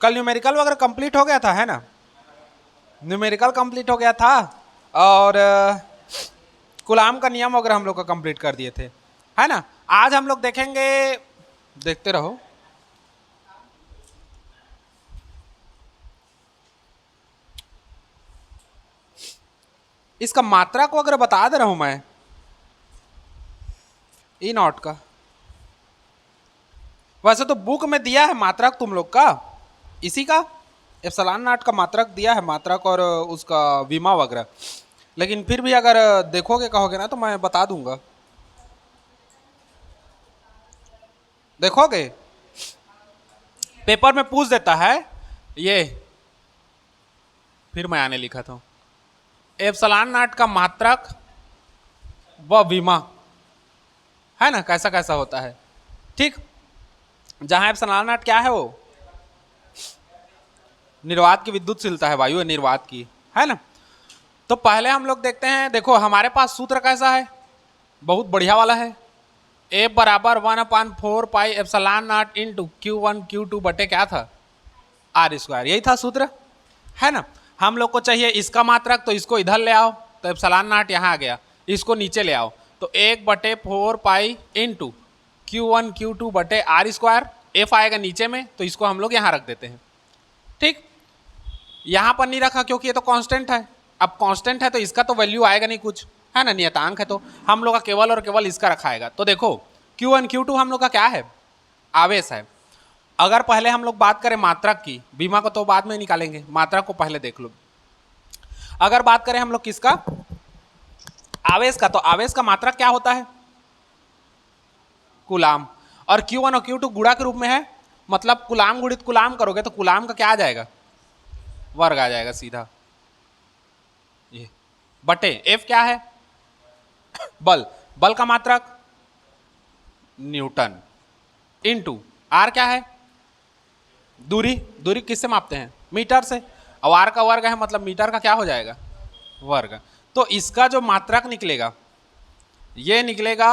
कल न्यूमेरिकल वगैरह कंप्लीट हो गया था, है ना? न्यूमेरिकल कंप्लीट हो गया था और कुलाम का नियम वगैरह हम लोग का कंप्लीट कर दिए थे, है ना? आज हम लोग देखेंगे, देखते रहो। इसका मात्रा को अगर बता दे रहा हूं मैं, ई नॉट का, वैसे तो बुक में दिया है मात्रक तुम लोग का, इसी का एप्सिलॉन नॉट का मात्रक दिया है, मात्रक और उसका विमा वगैरह, लेकिन फिर भी अगर देखोगे कहोगे ना तो मैं बता दूंगा। देखोगे पेपर में पूछ देता है ये, फिर मैं आने लिखा था एप्सिलॉन नॉट का मात्रक व विमा, है ना? कैसा कैसा होता है, ठीक। जहां एप्सिलॉन नॉट क्या है, वो निर्वात की विद्युतशीलता है, वायु निर्वात की, है ना? तो पहले हम लोग देखते हैं, देखो हमारे पास सूत्र कैसा है, बहुत बढ़िया वाला है। ए बराबर 1/4 pi epsilon not into Q1 Q2 बटे क्या था, आर स्क्वायर, यही था सूत्र, है ना? हम लोग को चाहिए इसका मात्रक, तो इसको इधर ले आओ, तो एप्सिलॉन नॉट यहाँ आ गया, इसको नीचे ले आओ, तो 1/4 पाई इंटू Q1 Q2 बटे आर स्क्वायर, एफ आएगा नीचे में, तो इसको हम लोग यहाँ रख देते हैं, ठीक। यहाँ पर नहीं रखा क्योंकि ये तो कांस्टेंट है, अब कांस्टेंट है तो इसका तो वैल्यू आएगा नहीं कुछ, है ना? नियतांक है, तो हम लोग का केवल और केवल इसका रखा आएगा। तो देखो Q1 Q2 हम लोग का क्या है, आवेश है। अगर पहले हम लोग बात करें मात्रक की, बीमा को तो बाद में निकालेंगे, मात्रक को पहले देख लो। अगर बात करें हम लोग किसका, आवेश का, तो आवेश का मात्रक क्या होता है, कुलाम, और Q1 और Q2 गुणा के रूप में है, मतलब कुलाम गुणित कुलाम करोगे तो कुलाम का क्या आ जाएगा, वर्ग आ जाएगा सीधा, ये बटे एफ क्या है, बल, बल का मात्रक न्यूटन, इनटू आर क्या है, दूरी, दूरी किससे मापते हैं, मीटर से, और आर का वर्ग है, मतलब मीटर का क्या हो जाएगा, वर्ग। तो इसका जो मात्रक निकलेगा ये निकलेगा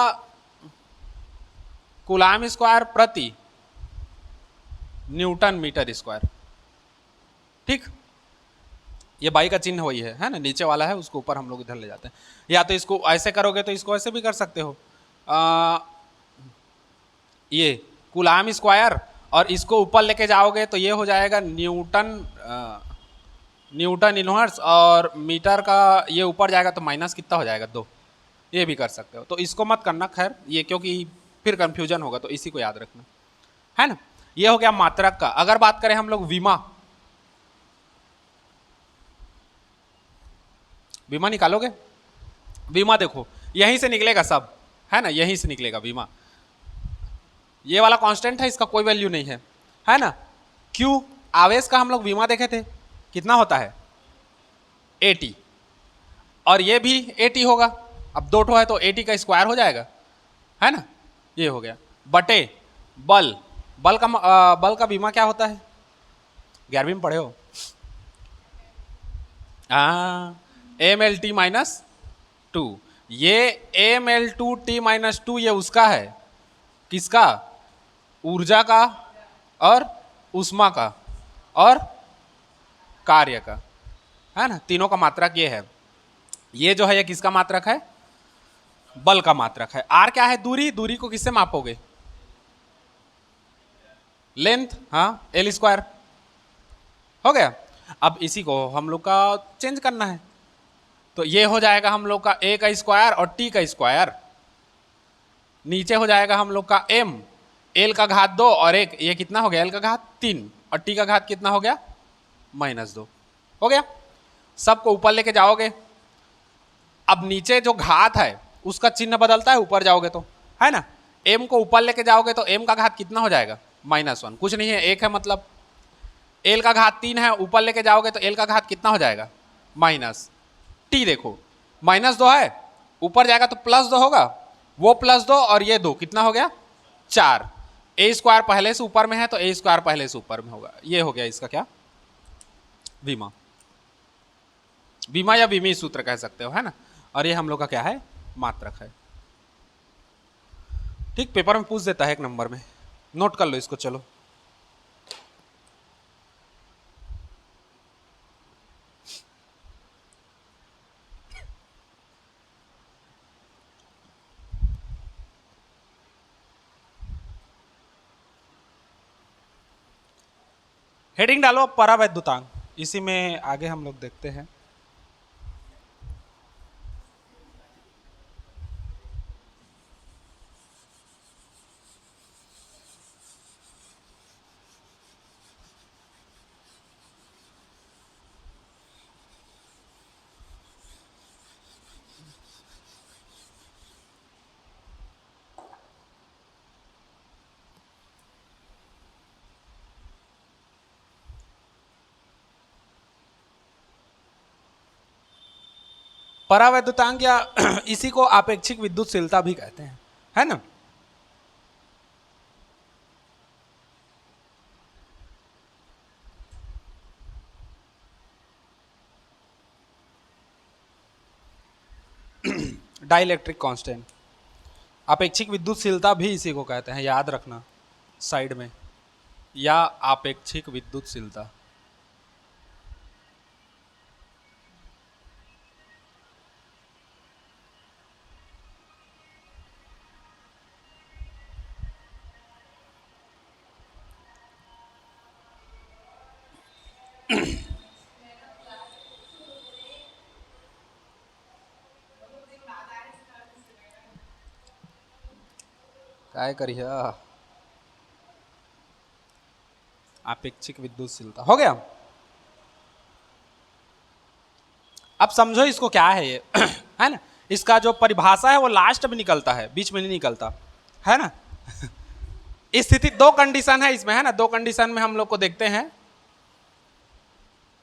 कुलाम स्क्वायर प्रति न्यूटन मीटर स्क्वायर, ठीक। ये बाई का चिन्ह वही है ना, नीचे वाला है, उसको ऊपर हम लोग इधर ले जाते हैं, या तो इसको ऐसे करोगे तो इसको ऐसे भी कर सकते हो, ये कुलाम स्क्वायर, और इसको ऊपर लेके जाओगे तो ये हो जाएगा न्यूटन, न्यूटन इनवर्स, और मीटर का ये ऊपर जाएगा तो माइनस कितना हो जाएगा, 2, ये भी कर सकते हो। तो इसको मत करना खैर, ये क्योंकि फिर कंफ्यूजन होगा, तो इसी को याद रखना, है ना? ये हो गया मात्रक का। अगर बात करें हम लोग विमा, विमा निकालोगे, विमा देखो यहीं से निकलेगा सब, है ना? यहीं से निकलेगा विमा, ये वाला कांस्टेंट है, इसका कोई वैल्यू नहीं है ना? क्यू आवेश का हम लोग विमा देखे थे, कितना होता है 80, और ये भी 80 होगा, अब 2 ठो है तो 80 का स्क्वायर हो जाएगा, है ना? ये हो गया बटे बल, बल का बीमा क्या होता है, 11वीं में पढ़े हो, mlt-2, ये ml2t-2 ये उसका है, किसका, ऊर्जा का और ऊष्मा का और कार्य का, है ना? तीनों का मात्रक ये है। ये जो है ये किसका मात्रक है, बल का मात्रक है। आर क्या है, दूरी, दूरी को किससे मापोगे, लेंथ, हाँ एल स्क्वायर, हो गया। अब इसी को हम लोग का चेंज करना है, तो ये हो जाएगा हम लोग का ए का स्क्वायर और टी का स्क्वायर, नीचे हो जाएगा हम लोग का एम, एल का घात 2 और 1, ये कितना हो गया, एल का घात 3, और टी का घात कितना हो गया, -2, हो गया। सबको ऊपर लेके जाओगे, अब नीचे जो घात है उसका चिन्ह बदलता है ऊपर जाओगे तो, है ना? एम को ऊपर लेके जाओगे तो एम का घात कितना हो जाएगा, -1, कुछ नहीं है, 1 है, मतलब एल का घात 3 है, ऊपर लेके जाओगे तो एल का घात कितना हो जाएगा, माइनस, टी देखो -2 है, ऊपर जाएगा तो +2 होगा, वो +2 और ये 2 कितना हो गया, 4, ए स्क्वायर पहले से ऊपर में है तो ए स्क्वायर पहले से ऊपर में होगा, ये हो गया इसका क्या, विमा, विमा या विमी सूत्र कह सकते हो, है ना? और ये हम लोग का क्या है, मात्रक है, ठीक। पेपर में पूछ देता है 1 नंबर में, नोट कर लो इसको, चलो हेडिंग डालो परावैद्युतांक, इसी में आगे हम लोग देखते हैं। परावैद्युतांक या इसी को आपेक्षिक विद्युतशीलता भी कहते हैं, है ना। डाइलेक्ट्रिक कांस्टेंट, आपेक्षिक विद्युतशीलता भी इसी को कहते हैं, याद रखना साइड में, या आपेक्षिक विद्युतशीलता। काय करिए, आपेक्षिक विद्युतशीलता हो गया। अब समझो इसको क्या है ये है ना। इसका जो परिभाषा है वो लास्ट में निकलता है, बीच में नहीं निकलता, है ना। स्थिति दो कंडीशन है इसमें, है ना। दो कंडीशन में हम लोग को देखते हैं।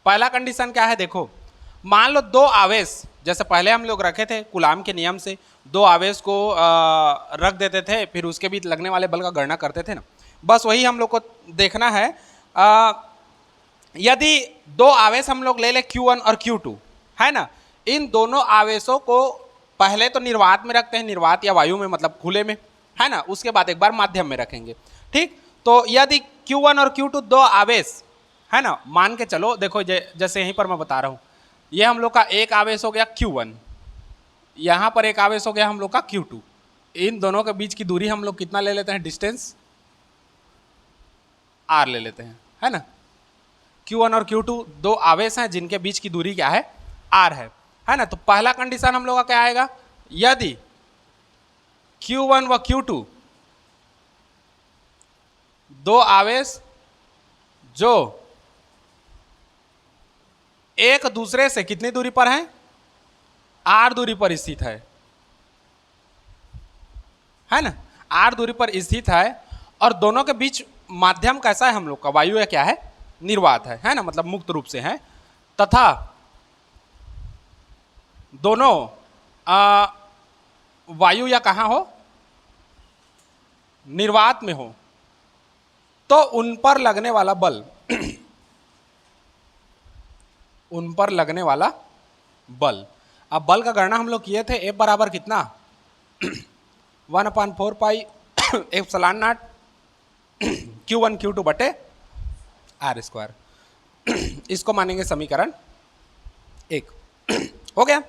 पहला कंडीशन क्या है, देखो मान लो दो आवेश, जैसे पहले हम लोग रखे थे कूलाम के नियम से, दो आवेश को रख देते थे, फिर उसके बीच लगने वाले बल का गणना करते थे ना। बस वही हम लोग को देखना है। यदि दो आवेश हम लोग ले ले Q1 और Q2, है ना। इन दोनों आवेशों को पहले तो निर्वात में रखते हैं, निर्वात या वायु में, मतलब खुले में, है ना। उसके बाद एक बार माध्यम में रखेंगे, ठीक। तो यदि Q1 और Q2 दो आवेश, है ना, मान के चलो, देखो जैसे यहीं पर मैं बता रहा हूं, ये हम लोग का एक आवेश हो गया Q1, यहां पर एक आवेश हो गया हम लोग का Q2। इन दोनों के बीच की दूरी हम लोग कितना ले लेते हैं, डिस्टेंस R ले लेते हैं, है ना। Q1 और Q2 दो आवेश हैं जिनके बीच की दूरी क्या है, R है ना। तो पहला कंडीशन हम लोग का क्या आएगा, यदि Q1 व Q2 दो आवेश जो एक दूसरे से कितनी दूरी पर हैं, R दूरी पर स्थित है ना, R दूरी पर स्थित है, और दोनों के बीच माध्यम कैसा है हम लोग का, वायु या क्या है, निर्वात है ना, मतलब मुक्त रूप से है, तथा दोनों वायु या कहां हो, निर्वात में हो, तो उन पर लगने वाला बल उन पर लगने वाला बल, अब बल का गणना हम लोग किए थे, F बराबर कितना 1/4 pi epsilon not Q1 Q2 बटे R²। इसको मानेंगे समीकरण 1। हो गया।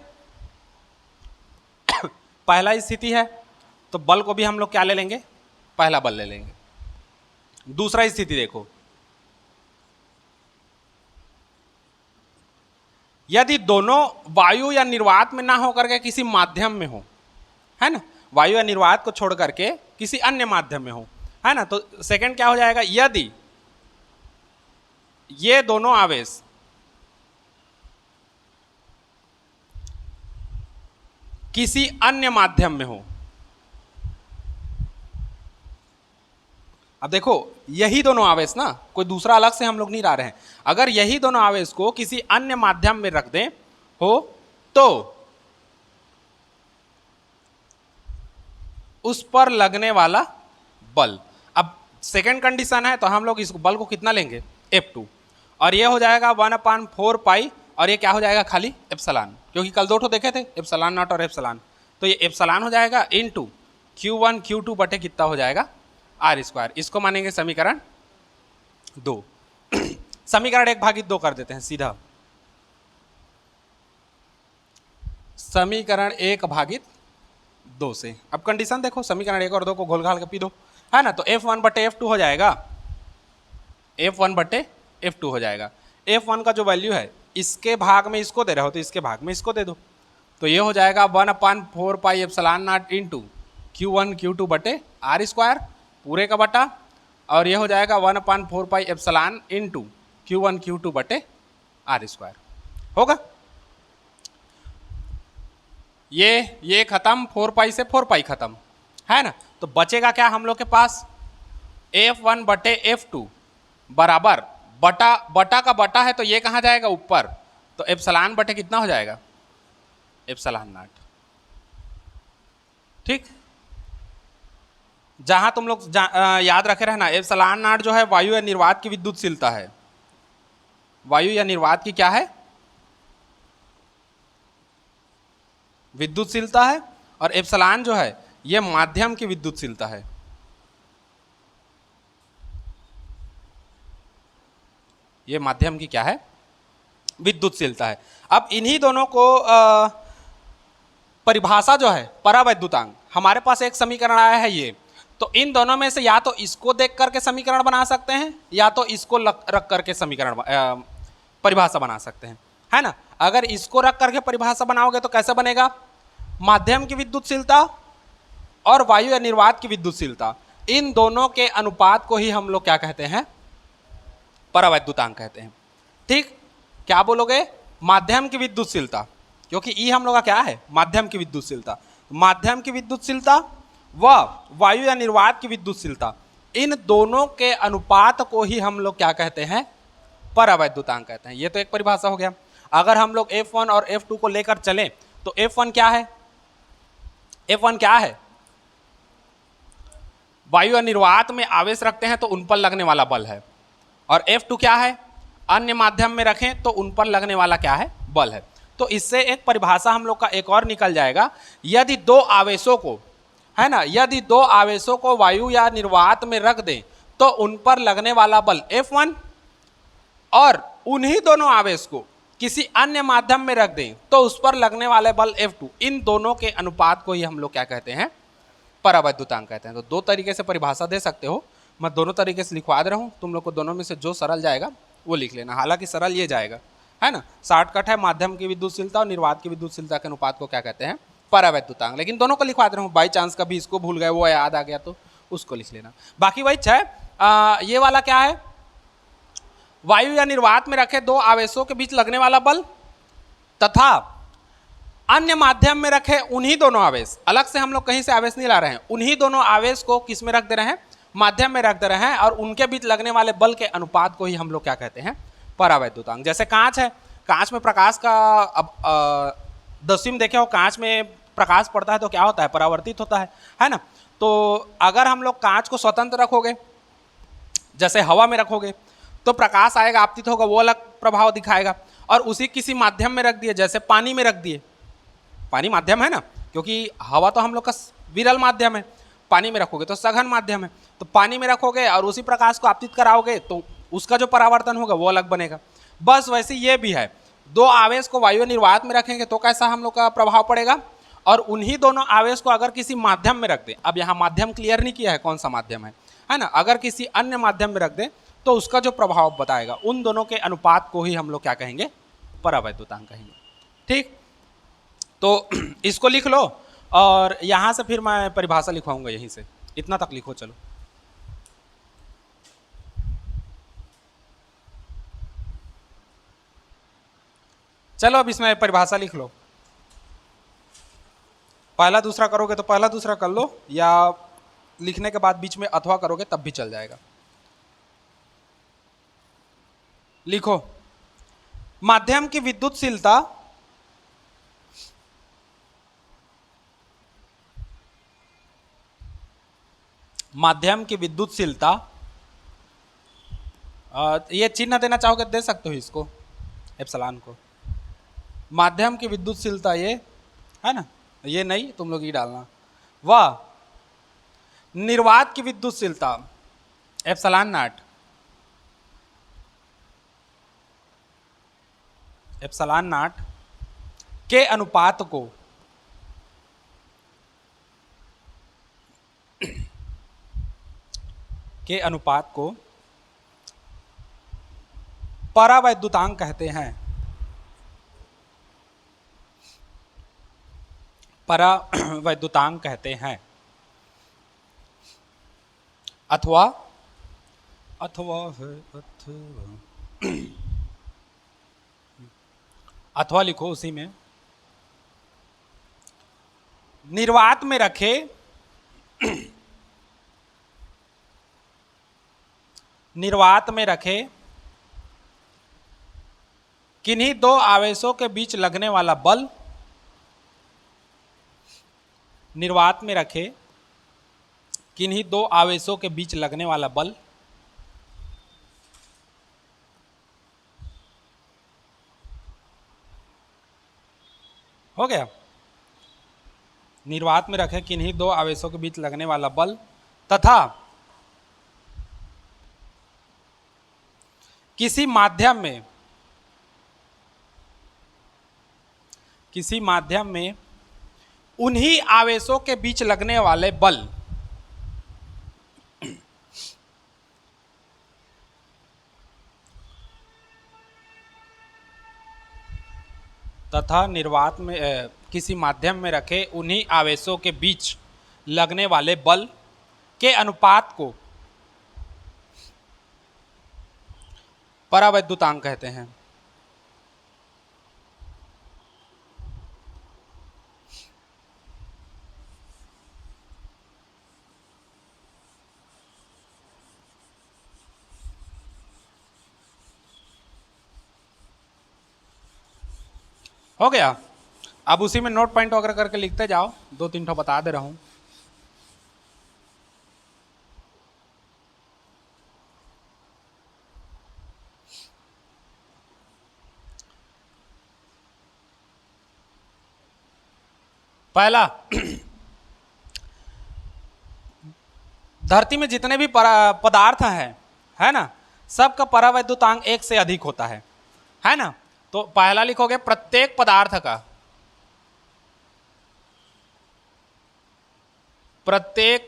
पहला स्थिति है तो बल को भी हम लोग क्या ले लेंगे, पहला बल ले लेंगे। दूसरा स्थिति देखो, यदि दोनों वायु या निर्वात में ना होकर के किसी माध्यम में हो, है ना, वायु या निर्वात को छोड़ करके किसी अन्य माध्यम में हो, है ना, तो सेकंड क्या हो जाएगा, यदि ये दोनों आवेश किसी अन्य माध्यम में हो। अब देखो यही दोनों आवेश ना, कोई दूसरा अलग से हम लोग नहीं ला रहे हैं, अगर यही दोनों आवेश को किसी अन्य माध्यम में रख दें हो तो उस पर लगने वाला बल, अब सेकंड कंडीशन है तो हम लोग इस बल को कितना लेंगे, F2, और ये हो जाएगा 1/4 पाई, और ये क्या हो जाएगा, खाली एप्सिलॉन, क्योंकि कल दो ठो देखे थे एप्सिलॉन नॉट और एप्सिलॉन, तो ये एप्सिलॉन हो जाएगा इनटू Q1 Q2 बटे कितना हो जाएगा, R²। इसको मानेंगे समीकरण 2। समीकरण 1/2 कर देते हैं सीधा, समीकरण 1/2 से। अब कंडीशन देखो, समीकरण 1 और 2 को घोल घाल के पी दो, है ना, तो F1 बटे F2 हो जाएगा F1 बटे F2 हो जाएगा। F1 का जो वैल्यू है इसके भाग में इसको दे रहे हो तो इसके भाग में इसको दे दो, तो ये हो जाएगा 1/4 pi epsilon not into Q1 Q2 बटे R स्क्वायर पूरे का बटा, और ये हो जाएगा 1/4 pi epsilon into Q1 Q2 बटे R स्क्वायर होगा। ये खत्म, 4 पाई से 4 पाई खत्म है ना, तो बचेगा क्या हम लोग के पास F1 बटे F2 बराबर बटा, बटा का बटा है तो ये कहाँ जाएगा ऊपर, तो एप्सिलॉन बटे कितना हो जाएगा एप्सिलॉन नॉट। ठीक, जहां तुम लोग याद रखे रहना एप्सिलॉन नॉट जो है वायु या निर्वात की विद्युतशीलता है, वायु या निर्वात की क्या है विद्युतशीलता है, और एप्सिलॉन जो है ये माध्यम की विद्युतशीलता है। ये माध्यम की क्या है विद्युतशीलता है। अब इन्हीं दोनों को परिभाषा जो है परावैद्युतांक, हमारे पास एक समीकरण आया है ये, तो इन दोनों में से या तो इसको देख करके समीकरण बना सकते हैं या तो इसको रख करके समीकरण परिभाषा बना सकते हैं, है ना। अगर इसको रख करके परिभाषा बनाओगे तो कैसे बनेगा, माध्यम की विद्युतशीलता और वायु या निर्वात की विद्युतशीलता, इन दोनों के अनुपात को ही हम लोग क्या कहते हैं परावैद्युतांक कहते हैं। ठीक, क्या बोलोगे माध्यम की विद्युतशीलता, क्योंकि ई हम लोग का क्या है माध्यम की विद्युतशीलता, माध्यम की विद्युतशीलता व वायु या निर्वात की विद्युतशीलता, इन दोनों के अनुपात को ही हम लोग क्या कहते हैं परावैद्युतांक कहते हैं। ये तो एक परिभाषा हो गया। अगर हम लोग F1 और F2 को लेकर चलें तो F1 क्या है, F1 क्या है वायु या निर्वात में आवेश रखते हैं तो उन पर लगने वाला बल है, और F2 क्या है अन्य माध्यम में रखें तो उन पर लगने वाला क्या है बल है। तो इससे एक परिभाषा हम लोग का एक और निकल जाएगा, यदि दो आवेशों को, है ना, यदि दो आवेशों को वायु या निर्वात में रख दें तो उन पर लगने वाला बल F1, और उन्हीं दोनों आवेश को किसी अन्य माध्यम में रख दें तो उस पर लगने वाले बल F2, इन दोनों के अनुपात को ही हम लोग क्या कहते हैं परावैद्युतांक कहते हैं। तो दो तरीके से परिभाषा दे सकते हो, मैं दोनों तरीके से लिखवा दे रहा हूं, तुम लोग को दोनों में से जो सरल जाएगा वो लिख लेना। हालांकि सरल ये जाएगा, है ना, शॉर्टकट है, माध्यम की विद्युतशीलता और निर्वात की विद्युतशीलता के अनुपात को क्या कहते हैं परावैद्युतांक, लेकिन दोनों को लिखवा दे रहा हूँ, बाई चांस कभी इसको भूल गए वो याद आ गया तो उसको लिख लेना। बाकी वही ये वाला क्या है, वायु या निर्वात में रखे दो आवेशों के बीच लगने वाला बल तथा अन्य माध्यम में रखे उन्हीं दोनों आवेश, अलग से हम लोग कहीं से आवेश नहीं ला रहे हैं, उन्हीं दोनों आवेश को किस में रख दे रहे हैं माध्यम में रख दे रहे हैं, और उनके बीच लगने वाले बल के अनुपात को ही हम लोग क्या कहते हैं परावैद्युतांक। जैसे कांच है, कांच में प्रकाश का, अब 10वीं में देखे हो कांच में प्रकाश पड़ता है तो क्या होता है परावर्तित होता है ना। तो अगर हम लोग कांच को स्वतंत्र रखोगे, जैसे हवा में रखोगे तो प्रकाश आएगा आपतित होगा, वो अलग प्रभाव दिखाएगा, और उसी किसी माध्यम में रख दिए, जैसे पानी में रख दिए, पानी माध्यम है ना, क्योंकि हवा तो हम लोग का विरल माध्यम है, पानी में रखोगे तो सघन माध्यम है, तो पानी में रखोगे और उसी प्रकाश को आपतित कराओगे तो उसका जो परावर्तन होगा वो अलग बनेगा। बस वैसे ये भी है, दो आवेश को वायु निर्वात में रखेंगे तो कैसा हम लोग का प्रभाव पड़ेगा, और उन्हीं दोनों आवेश को अगर किसी माध्यम में रख दें, अब यहाँ माध्यम क्लियर नहीं किया है कौन सा माध्यम है ना, अगर किसी अन्य माध्यम में रख दें तो उसका जो प्रभाव बताएगा उन दोनों के अनुपात को ही हम लोग क्या कहेंगे परावैद्युतांक कहेंगे। ठीक, तो इसको लिख लो, और यहां से फिर मैं परिभाषा लिखवाऊंगा, यहीं से इतना तक लिखो। चलो चलो अब इसमें परिभाषा लिख लो, पहला दूसरा करोगे तो पहला दूसरा कर लो, या लिखने के बाद बीच में अथवा करोगे तब भी चल जाएगा। लिखो, माध्यम की विद्युतशीलता माध्यम की विद्युतशीलता, ये चिन्ह देना चाहोगे दे सकते हो इसको एप्सिलॉन को, माध्यम की विद्युतशीलता ये है ना, ये नहीं तुम लोग ये डालना, वह निर्वात की विद्युतशीलता एप्सिलॉन नॉट, एप्सिलॉन नॉट के अनुपात को परावैद्युतांक कहते हैं। परावैद्युतांक कहते हैं। अथवा अथवा है अथवा लिखो उसी में, निर्वात में रखे निर्वात में रखे किन्हीं दो आवेशों के बीच लगने वाला बल, निर्वात में रखे किन्हीं दो आवेशों के बीच लगने वाला बल हो गया। निर्वात में रखे किन्हीं दो आवेशों के बीच लगने वाला बल तथा किसी माध्यम में उन्हीं आवेशों के बीच लगने वाले बल तथा निर्वात में किसी माध्यम में रखे उन्हीं आवेशों के बीच लगने वाले बल के अनुपात को परावैद्युतांक कहते हैं। हो गया। अब उसी में नोट पॉइंट वगैरह करके लिखते जाओ, दो तीन ठो बता दे रहा हूं। पहला, धरती में जितने भी पदार्थ हैं, है ना, सबका परावैद्युतांक 1 से अधिक होता है ना। तो पहला लिखोगे प्रत्येक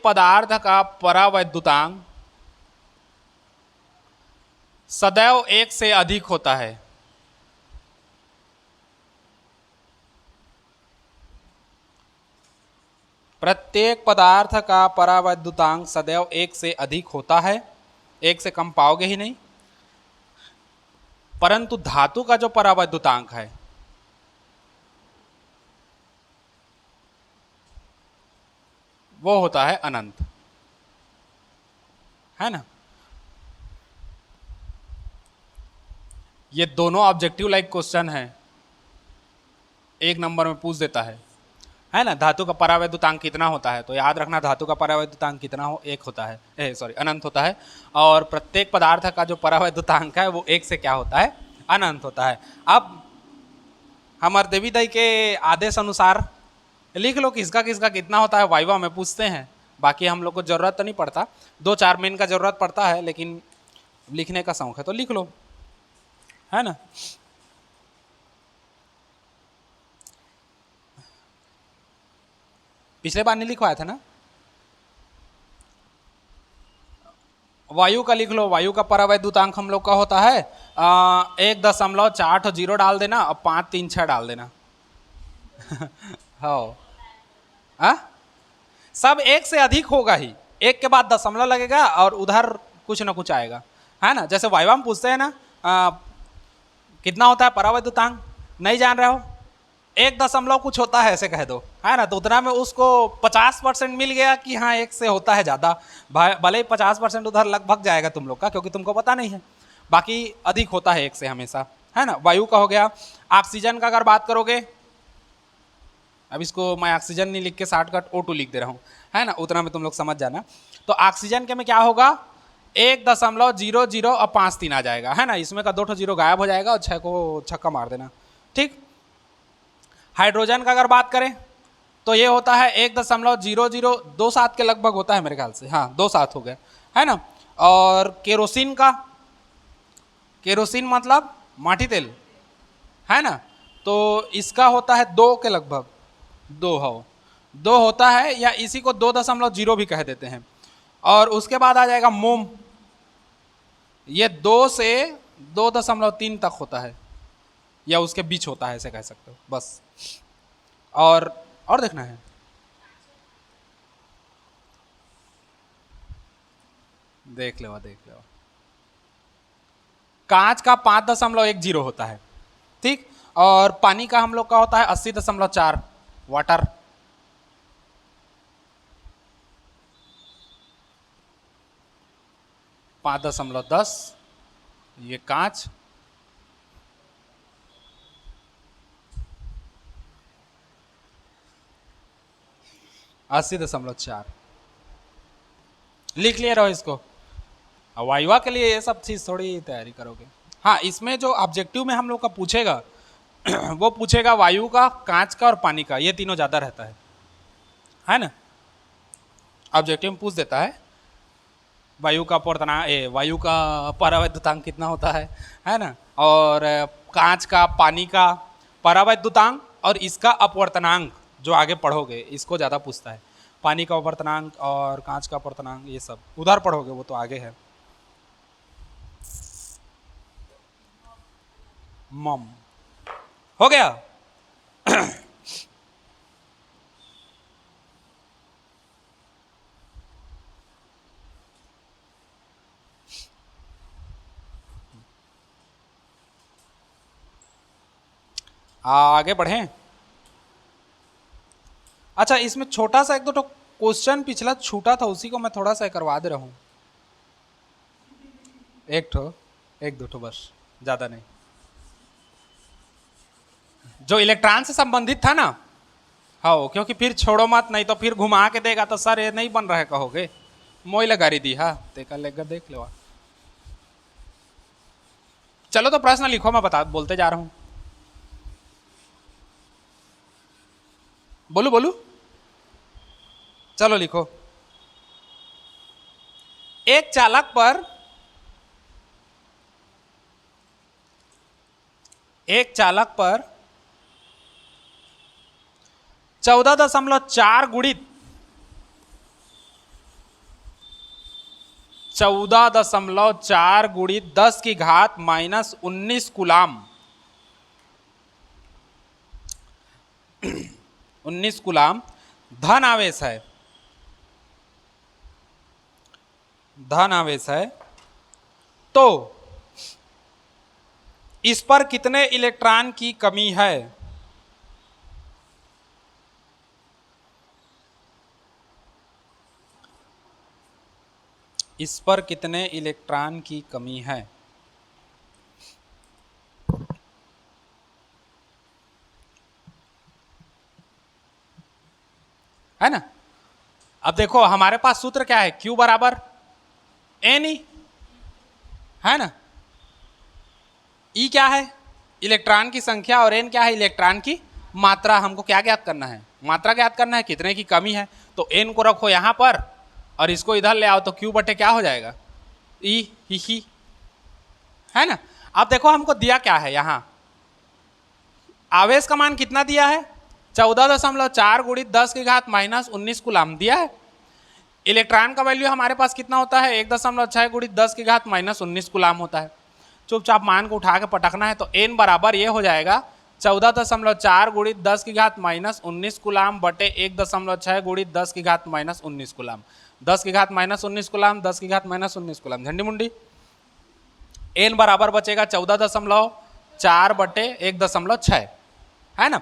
पदार्थ का परावैद्युतांक सदैव 1 से अधिक होता है। प्रत्येक पदार्थ का परावैद्युतांक सदैव 1 से अधिक होता है, 1 से कम पाओगे ही नहीं। परंतु धातु का जो परावैद्युतांक है वो होता है अनंत, है ना। ये दोनों ऑब्जेक्टिव लाइक क्वेश्चन है, 1 नंबर में पूछ देता है ना। धातु का परावैद्युतांक कितना होता है, तो याद रखना धातु का परावैद्युतांक कितना हो, 1 होता है, अनंत होता है। और प्रत्येक पदार्थ का जो परावैद्युतांक है वो 1 से क्या होता है, अनंत होता है। अब हमारे देवी दाई के आदेश अनुसार लिख लो किसका किसका कितना होता है, वाइवा में पूछते हैं। बाकी हम लोग को जरूरत तो नहीं पड़ता, 2-4 मेन का जरूरत पड़ता है, लेकिन लिखने का शौक है तो लिख लो, है ना। पिछले बार नहीं लिखवाया था ना। वायु का लिख लो, वायु का परावैद्युतांक हम लोग का होता है 1.4 डाल देना और 5, 3, 6 डाल देना। हो सब 1 से अधिक होगा ही, 1 के बाद दशमलव लगेगा और उधर कुछ ना कुछ आएगा, है ना। जैसे वाइवा में पूछते हैं ना कितना होता है परावैद्युतांक, नहीं जान रहे हो, 1 दशमलव कुछ होता है ऐसे कह दो, है ना। तो उतना में उसको 50% मिल गया कि हाँ 1 से होता है ज़्यादा, भले ही 50% उधर लगभग जाएगा तुम लोग का, क्योंकि तुमको पता नहीं है। बाकी अधिक होता है 1 से हमेशा, है ना। वायु का हो गया। ऑक्सीजन का अगर बात करोगे, अब इसको मैं ऑक्सीजन नहीं लिख के शॉर्टकट O2 लिख दे रहा हूँ, है ना, उतना में तुम लोग समझ जाना। तो ऑक्सीजन के में क्या होगा 1.00 और 5 3 आ जाएगा, है ना। इसमें का 2 ठो 0 गायब हो जाएगा और 6 को छक्का मार देना, ठीक। हाइड्रोजन का अगर बात करें तो ये होता है 1.0027 के लगभग होता है मेरे ख्याल से, हाँ 27 हो गया, है ना। और केरोसिन का, केरोसिन मतलब माटी तेल, है ना। तो इसका होता है 2 के लगभग, 2 होता है, या इसी को 2.0 भी कह देते हैं। और उसके बाद आ जाएगा मोम, ये 2 से 2.3 तक होता है या उसके बीच होता है, ऐसे कह सकते हो बस। और देखना है, देख लो देख लो। कांच का 5.10 होता है, ठीक। और पानी का हम लोग का होता है 80.4, वाटर। पाँच दशमलव दस ये कांच, अस्सी दशमलव चार। लिख लिए रहो इसको। वाइवा के लिए ये सब चीज थोड़ी तैयारी करोगे। हाँ, इसमें जो ऑब्जेक्टिव में हम लोग का पूछेगा वो पूछेगा वायु का, कांच का और पानी का, ये तीनों ज्यादा रहता है ना। ऑब्जेक्टिव में पूछ देता है वायु का वायु का परावैद्युतांक कितना होता है ना। और कांच का, पानी का परावैद्युतांक और इसका अपवर्तनांक जो आगे पढ़ोगे इसको ज़्यादा पूछता है। पानी का अपवर्तनांक और कांच का अपवर्तनांक ये सब उधर पढ़ोगे, वो तो आगे है। मम हो गया। आगे बढ़ें। अच्छा, इसमें छोटा सा एक दो क्वेश्चन पिछला छूटा था, उसी को मैं थोड़ा सा करवा दे रहा हूं। एक दो बस, ज्यादा नहीं। जो इलेक्ट्रॉन से संबंधित था ना, हाँ, क्योंकि फिर छोड़ो मत, नहीं तो फिर घुमा के देगा तो सर ये नहीं बन रहा है कहोगे। मोई लगा रही दी, हाँ देखा लेगा, देख लो। चलो तो प्रश्न लिखो, मैं बोलते जा रहा हूं। बोलू बोलू, चलो लिखो। एक चालक पर 14.4 गुणित 14.4 गुणित 10 की घात -19 कूलाम 19 कूलाम धन आवेश है, तो इस पर कितने इलेक्ट्रॉन की कमी है? इस पर कितने इलेक्ट्रॉन की कमी है ना। अब देखो हमारे पास सूत्र क्या है, Q बराबर N ई, है ना। E क्या है, इलेक्ट्रॉन की संख्या, और N क्या है, इलेक्ट्रॉन की मात्रा। हमको क्या ज्ञात करना है, मात्रा ज्ञात करना है, कितने की कमी है। तो N को रखो यहां पर और इसको इधर ले आओ, तो Q बटे क्या हो जाएगा, E ही, है ना। अब देखो हमको दिया क्या है, यहां आवेश का मान कितना दिया है, 14.4 गुणित 10 की घात -19 कूलाम दिया है। इलेक्ट्रॉन का वैल्यू हमारे पास कितना होता है, 1.6 गुणित 10 की घात -19 कूलाम होता है। चुपचाप मान को उठा के पटकना है। तो N बराबर ये हो जाएगा 14.4 गुणित 10 की घात -19 कूलाम बटे 1.6 गुणित 10 की घात -19 कूलाम। 10 की घात -19 कूलाम, 10 की घात -19 कूलाम, झंडी मुंडी। N बराबर बचेगा 14.4 बटे 1.6, है ना।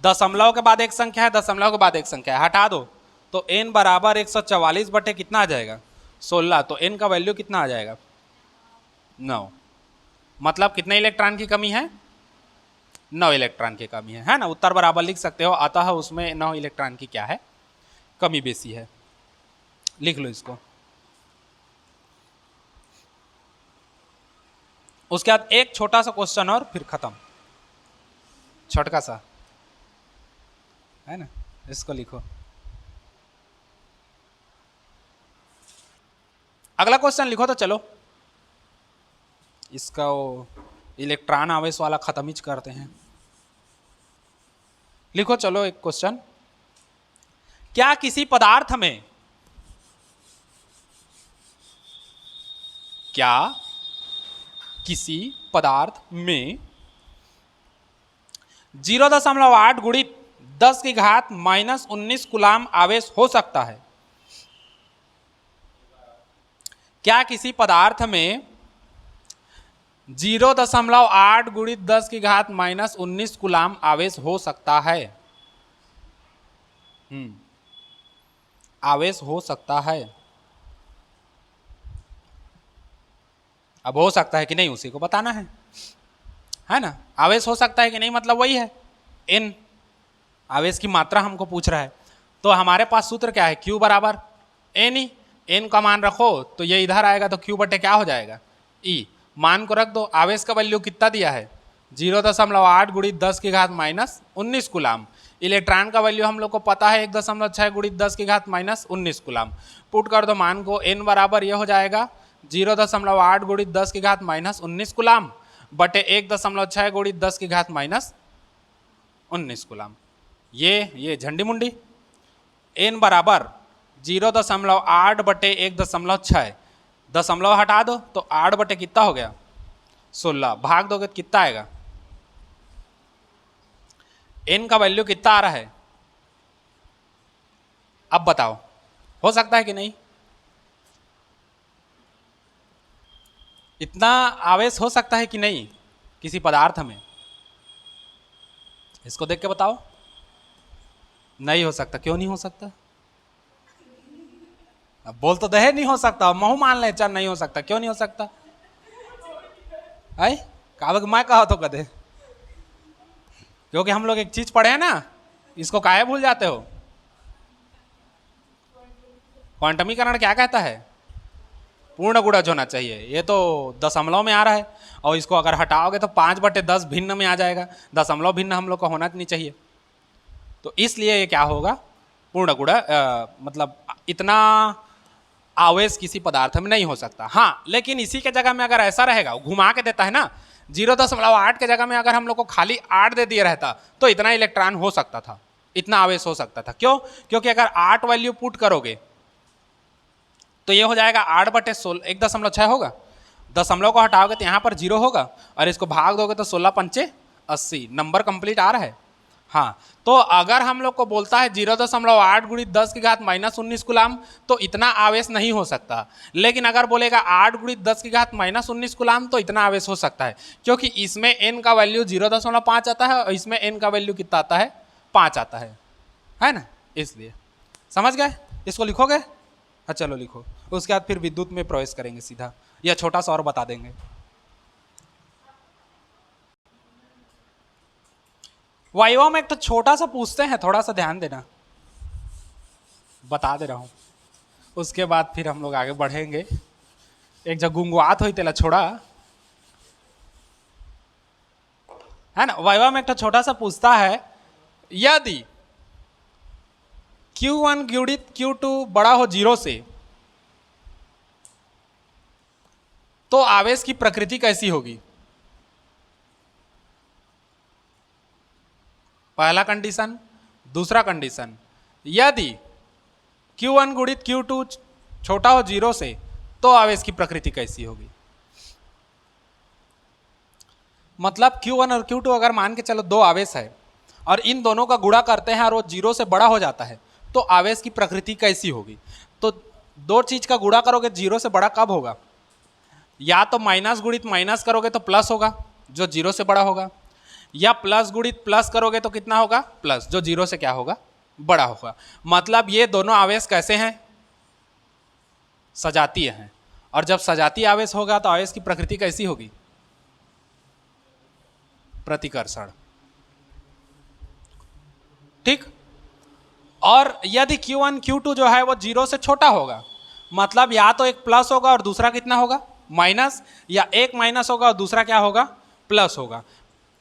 दशमलव के बाद एक संख्या है, दशमलव के बाद एक संख्या है, हटा दो। तो N बराबर 144 बटे कितना आ जाएगा, 16। तो N का वैल्यू कितना आ जाएगा, 9। मतलब कितने इलेक्ट्रॉन की कमी है, 9 इलेक्ट्रॉन की कमी है ना। उत्तर बराबर लिख सकते हो, अतः उसमें 9 इलेक्ट्रॉन की क्या है, कमी बेसी है। लिख लो इसको। उसके बाद एक छोटा सा क्वेश्चन और फिर खत्म, छोटका सा, है ना। इसको लिखो। अगला क्वेश्चन लिखो तो चलो, इसका वो इलेक्ट्रॉन आवेश वाला खत्म ही करते हैं। लिखो चलो एक क्वेश्चन। क्या किसी पदार्थ में, क्या किसी पदार्थ में 0.8 गुणित 10 की घात -19 कूलाम आवेश हो सकता है। क्या किसी पदार्थ में 0.8 गुणित 10 की घात -19 कूलाम आवेश हो सकता है? आवेश हो सकता है। अब हो सकता है कि नहीं उसी को बताना है ना। आवेश हो सकता है कि नहीं मतलब वही है n, आवेश की मात्रा हमको पूछ रहा है। तो हमारे पास सूत्र क्या है, Q बराबर एन ई, एन का मान रखो तो ये इधर आएगा तो Q बटे क्या हो जाएगा E। मान को रख दो, आवेश का वैल्यू कितना दिया है 0.8 गुणित 10 की घात -19 कूलाम। इलेक्ट्रॉन का वैल्यू हम लोग को पता है 1.6 गुणित 10 की घात -19 कूलाम। पुट कर दो मान को, n बराबर ये हो जाएगा 0.8 गुणित 10 की घात -19 कूलाम बटे 1.6 गुणित 10 की घात -19 कूलाम। ये झंडी मुंडी। n बराबर 0.8 बटे 1.6, दशमलव हटा दो तो 8 बटे कितना हो गया 16, भाग दोगे तो कितना आएगा, n का वैल्यू कितना आ रहा है अब बताओ, हो सकता है कि नहीं? इतना आवेश हो सकता है कि नहीं किसी पदार्थ में? इसको देख के बताओ। नहीं हो सकता। क्यों नहीं हो सकता? अब बोल तो दे नहीं हो सकता, महू मान ले चल नहीं हो सकता। क्यों नहीं हो सकता? आई काबक मैं कहा तो कदे, क्योंकि हम लोग एक चीज पढ़े हैं ना, इसको काहे भूल जाते हो? क्वांटमीकरण क्या कहता है? पूर्ण गुणज होना चाहिए। ये तो दशमलव में आ रहा है और इसको अगर हटाओगे तो 5/10 भिन्न में आ जाएगा। दशमलव भिन्न हम लोग को होना नहीं चाहिए। तो इसलिए ये क्या होगा, पूर्ण गुण, मतलब इतना आवेश किसी पदार्थ में नहीं हो सकता। हाँ, लेकिन इसी के जगह में अगर ऐसा रहेगा, घुमा के देता है ना, 0.8 के जगह में अगर हम लोग को खाली 8 दे दिया रहता तो इतना इलेक्ट्रॉन हो सकता था, इतना आवेश हो सकता था। क्यों? क्योंकि अगर 8 वैल्यू पुट करोगे तो ये हो जाएगा 8/16, 1.6 होगा। दशमलव को हटाओगे तो यहाँ पर 0 होगा और इसको भाग दोगे तो 16×5 80, नंबर कंप्लीट आ रहा है। हाँ, तो अगर हम लोग को बोलता है 0.8 गुणित 10 की घात -19 कूलाम तो इतना आवेश नहीं हो सकता। लेकिन अगर बोलेगा 8 गुणित 10 की घात -19 कूलाम तो इतना आवेश हो सकता है, क्योंकि इसमें n का वैल्यू 0.5 आता है और इसमें n का वैल्यू कितना आता है 5 आता है ना। इसलिए समझ गए? इसको लिखोगे? हाँ चलो लिखो। उसके बाद फिर विद्युत में प्रवेश करेंगे सीधा, या छोटा सा और बता देंगे। वाइवा में एक तो छोटा सा पूछते हैं, थोड़ा सा ध्यान देना, बता दे रहा हूं। उसके बाद फिर हम लोग आगे बढ़ेंगे। एक जब गुंगुआत हुई तेला छोड़ा है ना। वाइवा में एक तो छोटा सा पूछता है, यदि Q1 गुणित Q2 बड़ा हो 0 से तो आवेश की प्रकृति कैसी होगी? पहला कंडीशन। दूसरा कंडीशन, यदि Q1 गुणित Q2 छोटा हो 0 से तो आवेश की प्रकृति कैसी होगी? मतलब Q1 और Q2 अगर मान के चलो दो आवेश है और इन दोनों का गुणा करते हैं और वो 0 से बड़ा हो जाता है तो आवेश की प्रकृति कैसी होगी? तो दो चीज का गुणा करोगे 0 से बड़ा कब होगा? या तो माइनस गुणित माइनस करोगे तो प्लस होगा जो 0 से बड़ा होगा, या प्लस गुणित प्लस करोगे तो कितना होगा प्लस जो 0 से क्या होगा बड़ा होगा। मतलब ये दोनों आवेश कैसे हैं? सजातीय हैं। और जब सजातीय आवेश होगा तो आवेश की प्रकृति कैसी होगी? प्रतिकर्षण। ठीक। और यदि Q1 Q2 जो है वो 0 से छोटा होगा, मतलब या तो एक प्लस होगा और दूसरा कितना होगा माइनस, या एक माइनस होगा और दूसरा क्या होगा प्लस होगा,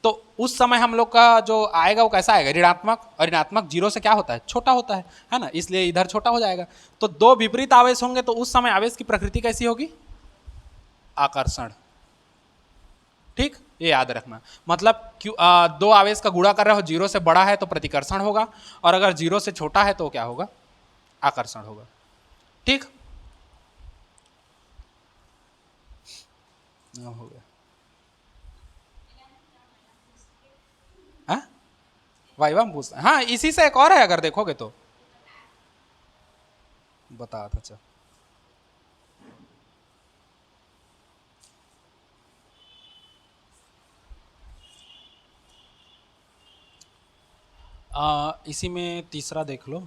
तो उस समय हम लोग का जो आएगा वो कैसा आएगा? ऋणात्मक। और ऋणात्मक 0 से क्या होता है? छोटा होता है ना, इसलिए इधर छोटा हो जाएगा। तो दो विपरीत आवेश होंगे तो उस समय आवेश की प्रकृति कैसी होगी? आकर्षण। ठीक, ये याद रखना। मतलब दो आवेश का गुणा कर रहे हो, 0 से बड़ा है तो प्रतिकर्षण होगा और अगर 0 से छोटा है तो क्या होगा? आकर्षण होगा। ठीक हो गया। वाइवा में पूछते हैं। हाँ, इसी से एक और है अगर देखोगे तो, बता था। अच्छा, इसी में तीसरा देख लो।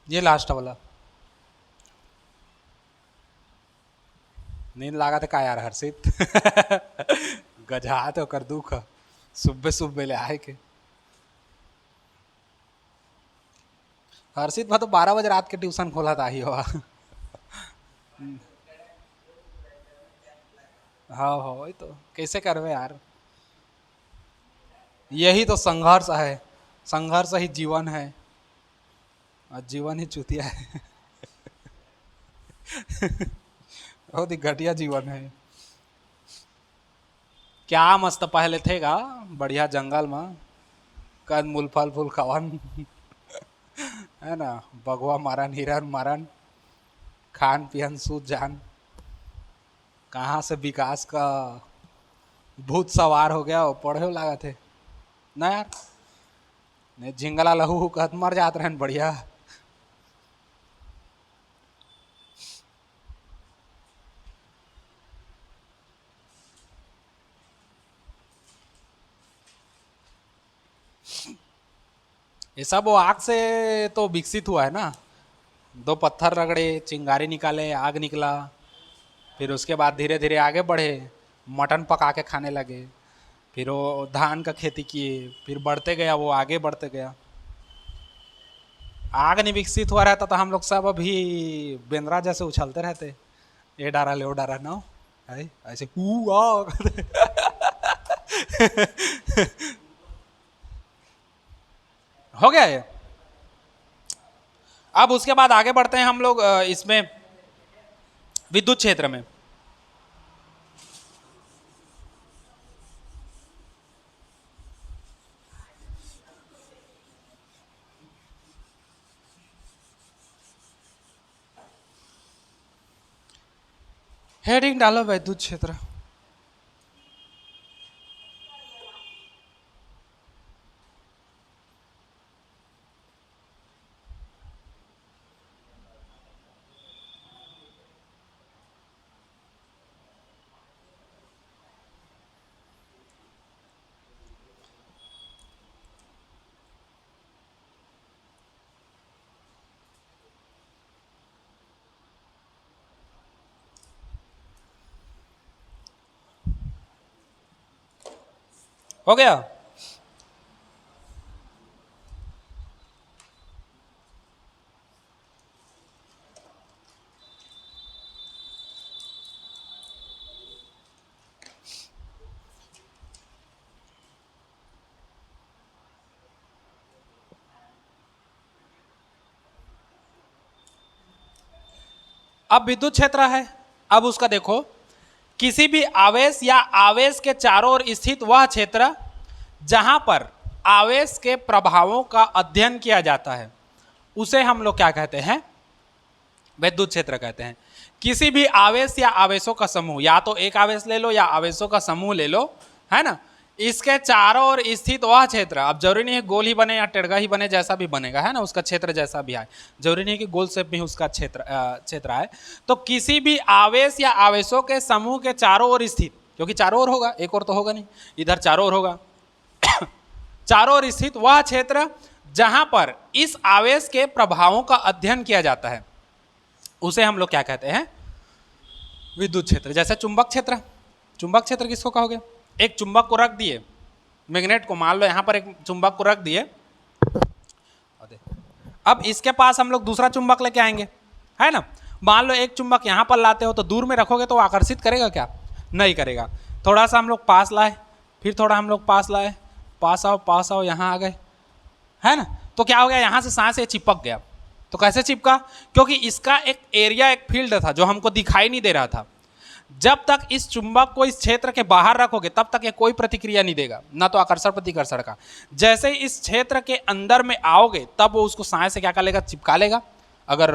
ये लास्ट वाला। नींद लागा था का यार हर्षित? गजा तो कर दुख सुबह सुबह ले आए के। हर्षित मैं तो 12 बजे रात के ट्यूशन खोला था ही हुआ। हाँ हाँ, वही तो कैसे करवे यार। यही तो संघर्ष है, संघर्ष ही जीवन है, और जीवन ही चुतिया है। बहुत ही घटिया जीवन है। क्या मस्त पहले थेगा बढ़िया जंगल में, कद मूल फल फूल खावन, है ना, बगवा मारन, हिरन मारन, खान पियन सूत जान। कहाँ से विकास का भूत सवार हो गया, वो पढ़े लगा थे ना यार। ने झिंगला लहू कहत मर जात रहन बढ़िया। ये सब वो आग से तो विकसित हुआ है ना। दो पत्थर रगड़े, चिंगारी निकाले, आग निकला, फिर उसके बाद धीरे धीरे आगे बढ़े, मटन पका के खाने लगे, फिर वो धान का खेती किए, फिर बढ़ते गया, वो आगे बढ़ते गया। आग नहीं विकसित हुआ रहता तो हम लोग सब अभी बेंद्रा जैसे उछलते रहते, ये डारा ले वो डारा ना है ऐसे हो गया ये। अब उसके बाद आगे बढ़ते हैं हम लोग इसमें विद्युत क्षेत्र में। हेडिंग डालो विद्युत क्षेत्र। हो गया। अब विद्युत क्षेत्र है। अब उसका देखो, किसी भी आवेश या आवेश के चारों ओर स्थित वह क्षेत्र जहां पर आवेश के प्रभावों का अध्ययन किया जाता है उसे हम लोग क्या कहते हैं? विद्युत क्षेत्र कहते हैं। किसी भी आवेश या आवेशों का समूह, या तो एक आवेश ले लो या आवेशों का समूह ले लो, है ना, इसके चारों ओर स्थित वह क्षेत्र, अब जरूरी नहीं है गोल ही बने या टेढ़ा ही बने, जैसा भी बनेगा, है ना, उसका क्षेत्र जैसा भी आए, जरूरी नहीं है कि गोल शेप में उसका क्षेत्र आए। तो किसी भी आवेश या आवेशों के समूह के चारों ओर स्थित, क्योंकि चारों ओर होगा, एक और तो होगा नहीं, इधर चारों ओर होगा। चारों ओर स्थित वह क्षेत्र जहां पर इस आवेश के प्रभावों का अध्ययन किया जाता है उसे हम लोग क्या कहते हैं? विद्युत क्षेत्र। जैसे चुंबक क्षेत्र, चुंबक क्षेत्र किसको कहोगे? एक चुंबक को रख दिए, मैग्नेट को मान लो यहाँ पर एक चुंबक को रख दिए, अब इसके पास हम लोग दूसरा चुंबक लेके आएंगे, है ना। मान लो एक चुंबक यहाँ पर लाते हो तो दूर में रखोगे तो आकर्षित करेगा क्या? नहीं करेगा। थोड़ा सा हम लोग पास लाए, फिर थोड़ा हम लोग पास लाए, पास आओ, यहाँ आ गए, है ना। तो क्या हो गया, यहाँ से सांस ये चिपक गया। तो कैसे चिपका? क्योंकि इसका एक एरिया, एक फील्ड था जो हमको दिखाई नहीं दे रहा था। जब तक इस चुंबक को इस क्षेत्र के बाहर रखोगे तब तक ये कोई प्रतिक्रिया नहीं देगा, ना तो आकर्षण प्रतिकर्षण का। जैसे ही इस क्षेत्र के अंदर में आओगे तब वो उसको सांस से क्या कर लेगा, चिपका लेगा, अगर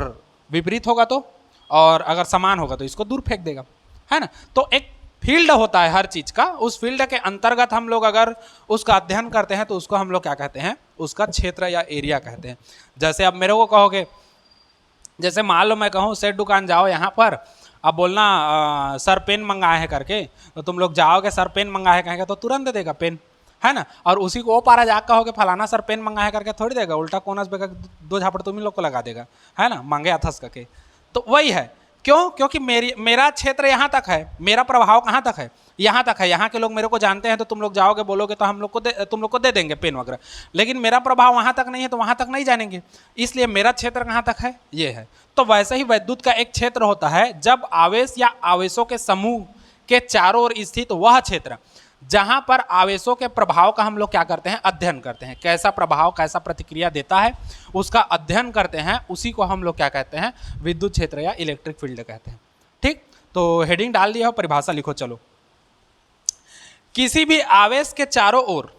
विपरीत होगा तो, और अगर समान होगा तो इसको दूर फेंक देगा, है ना। तो एक फील्ड होता है हर चीज का, उस फील्ड के अंतर्गत हम लोग अगर उसका अध्ययन करते हैं तो उसको हम लोग क्या कहते हैं, उसका क्षेत्र या एरिया कहते हैं। जैसे अब मेरे को कहोगे, जैसे मान लो मैं कहूँ सेठ दुकान जाओ यहाँ पर, अब बोलना सर पेन मंगाए हैं करके, तो तुम लोग जाओगे सर पेन मंगाए कहेंगे तो तुरंत दे देगा पेन, है ना। और उसी को वो पारा जाकर कहोगे फलाना सर पेन मंगाए करके थोड़ी देगा, उल्टा कोनस पे दो झापड़ तुम ही लोग को लगा देगा, है ना, मांगे अथस करके। तो वही है, क्यों? क्योंकि मेरा क्षेत्र यहाँ तक है, मेरा प्रभाव कहाँ तक है, यहाँ तक है। यहाँ के लोग मेरे को जानते हैं तो तुम लोग जाओगे बोलोगे तो हम लोग को तुम लोग को दे देंगे पेन वगैरह, लेकिन मेरा प्रभाव वहाँ तक नहीं है तो वहाँ तक नहीं जानेंगे, इसलिए मेरा क्षेत्र कहाँ तक है, ये है। तो वैसे ही वैद्युत का एक क्षेत्र होता है, जब आवेश या आवेशों के समूह के चारों ओर स्थित वह क्षेत्र जहां पर आवेशों के प्रभाव का हम लोग क्या करते हैं, अध्ययन करते हैं, कैसा प्रभाव कैसा प्रतिक्रिया देता है उसका अध्ययन करते हैं, उसी को हम लोग क्या कहते हैं, विद्युत क्षेत्र या इलेक्ट्रिक फील्ड कहते हैं। ठीक, तो हेडिंग डाल दिया हो, परिभाषा लिखो। चलो, किसी भी आवेश के चारों ओर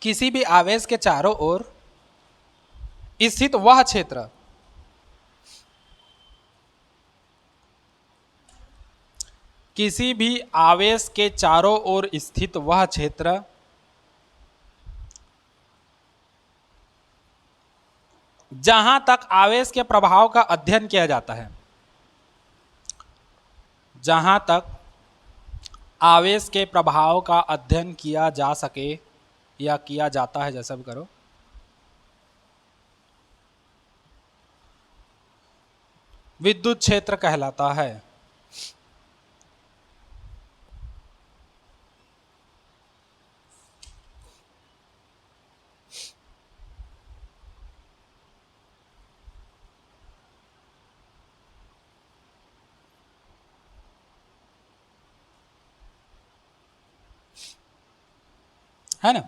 किसी भी आवेश के चारों ओर स्थित वह क्षेत्र किसी भी आवेश के चारों ओर स्थित वह क्षेत्र जहां तक आवेश के प्रभाव का अध्ययन किया जाता है, जहां तक आवेश के प्रभाव का अध्ययन किया जा सके या किया जाता है, जैसा भी करो, विद्युत क्षेत्र कहलाता है। है ना।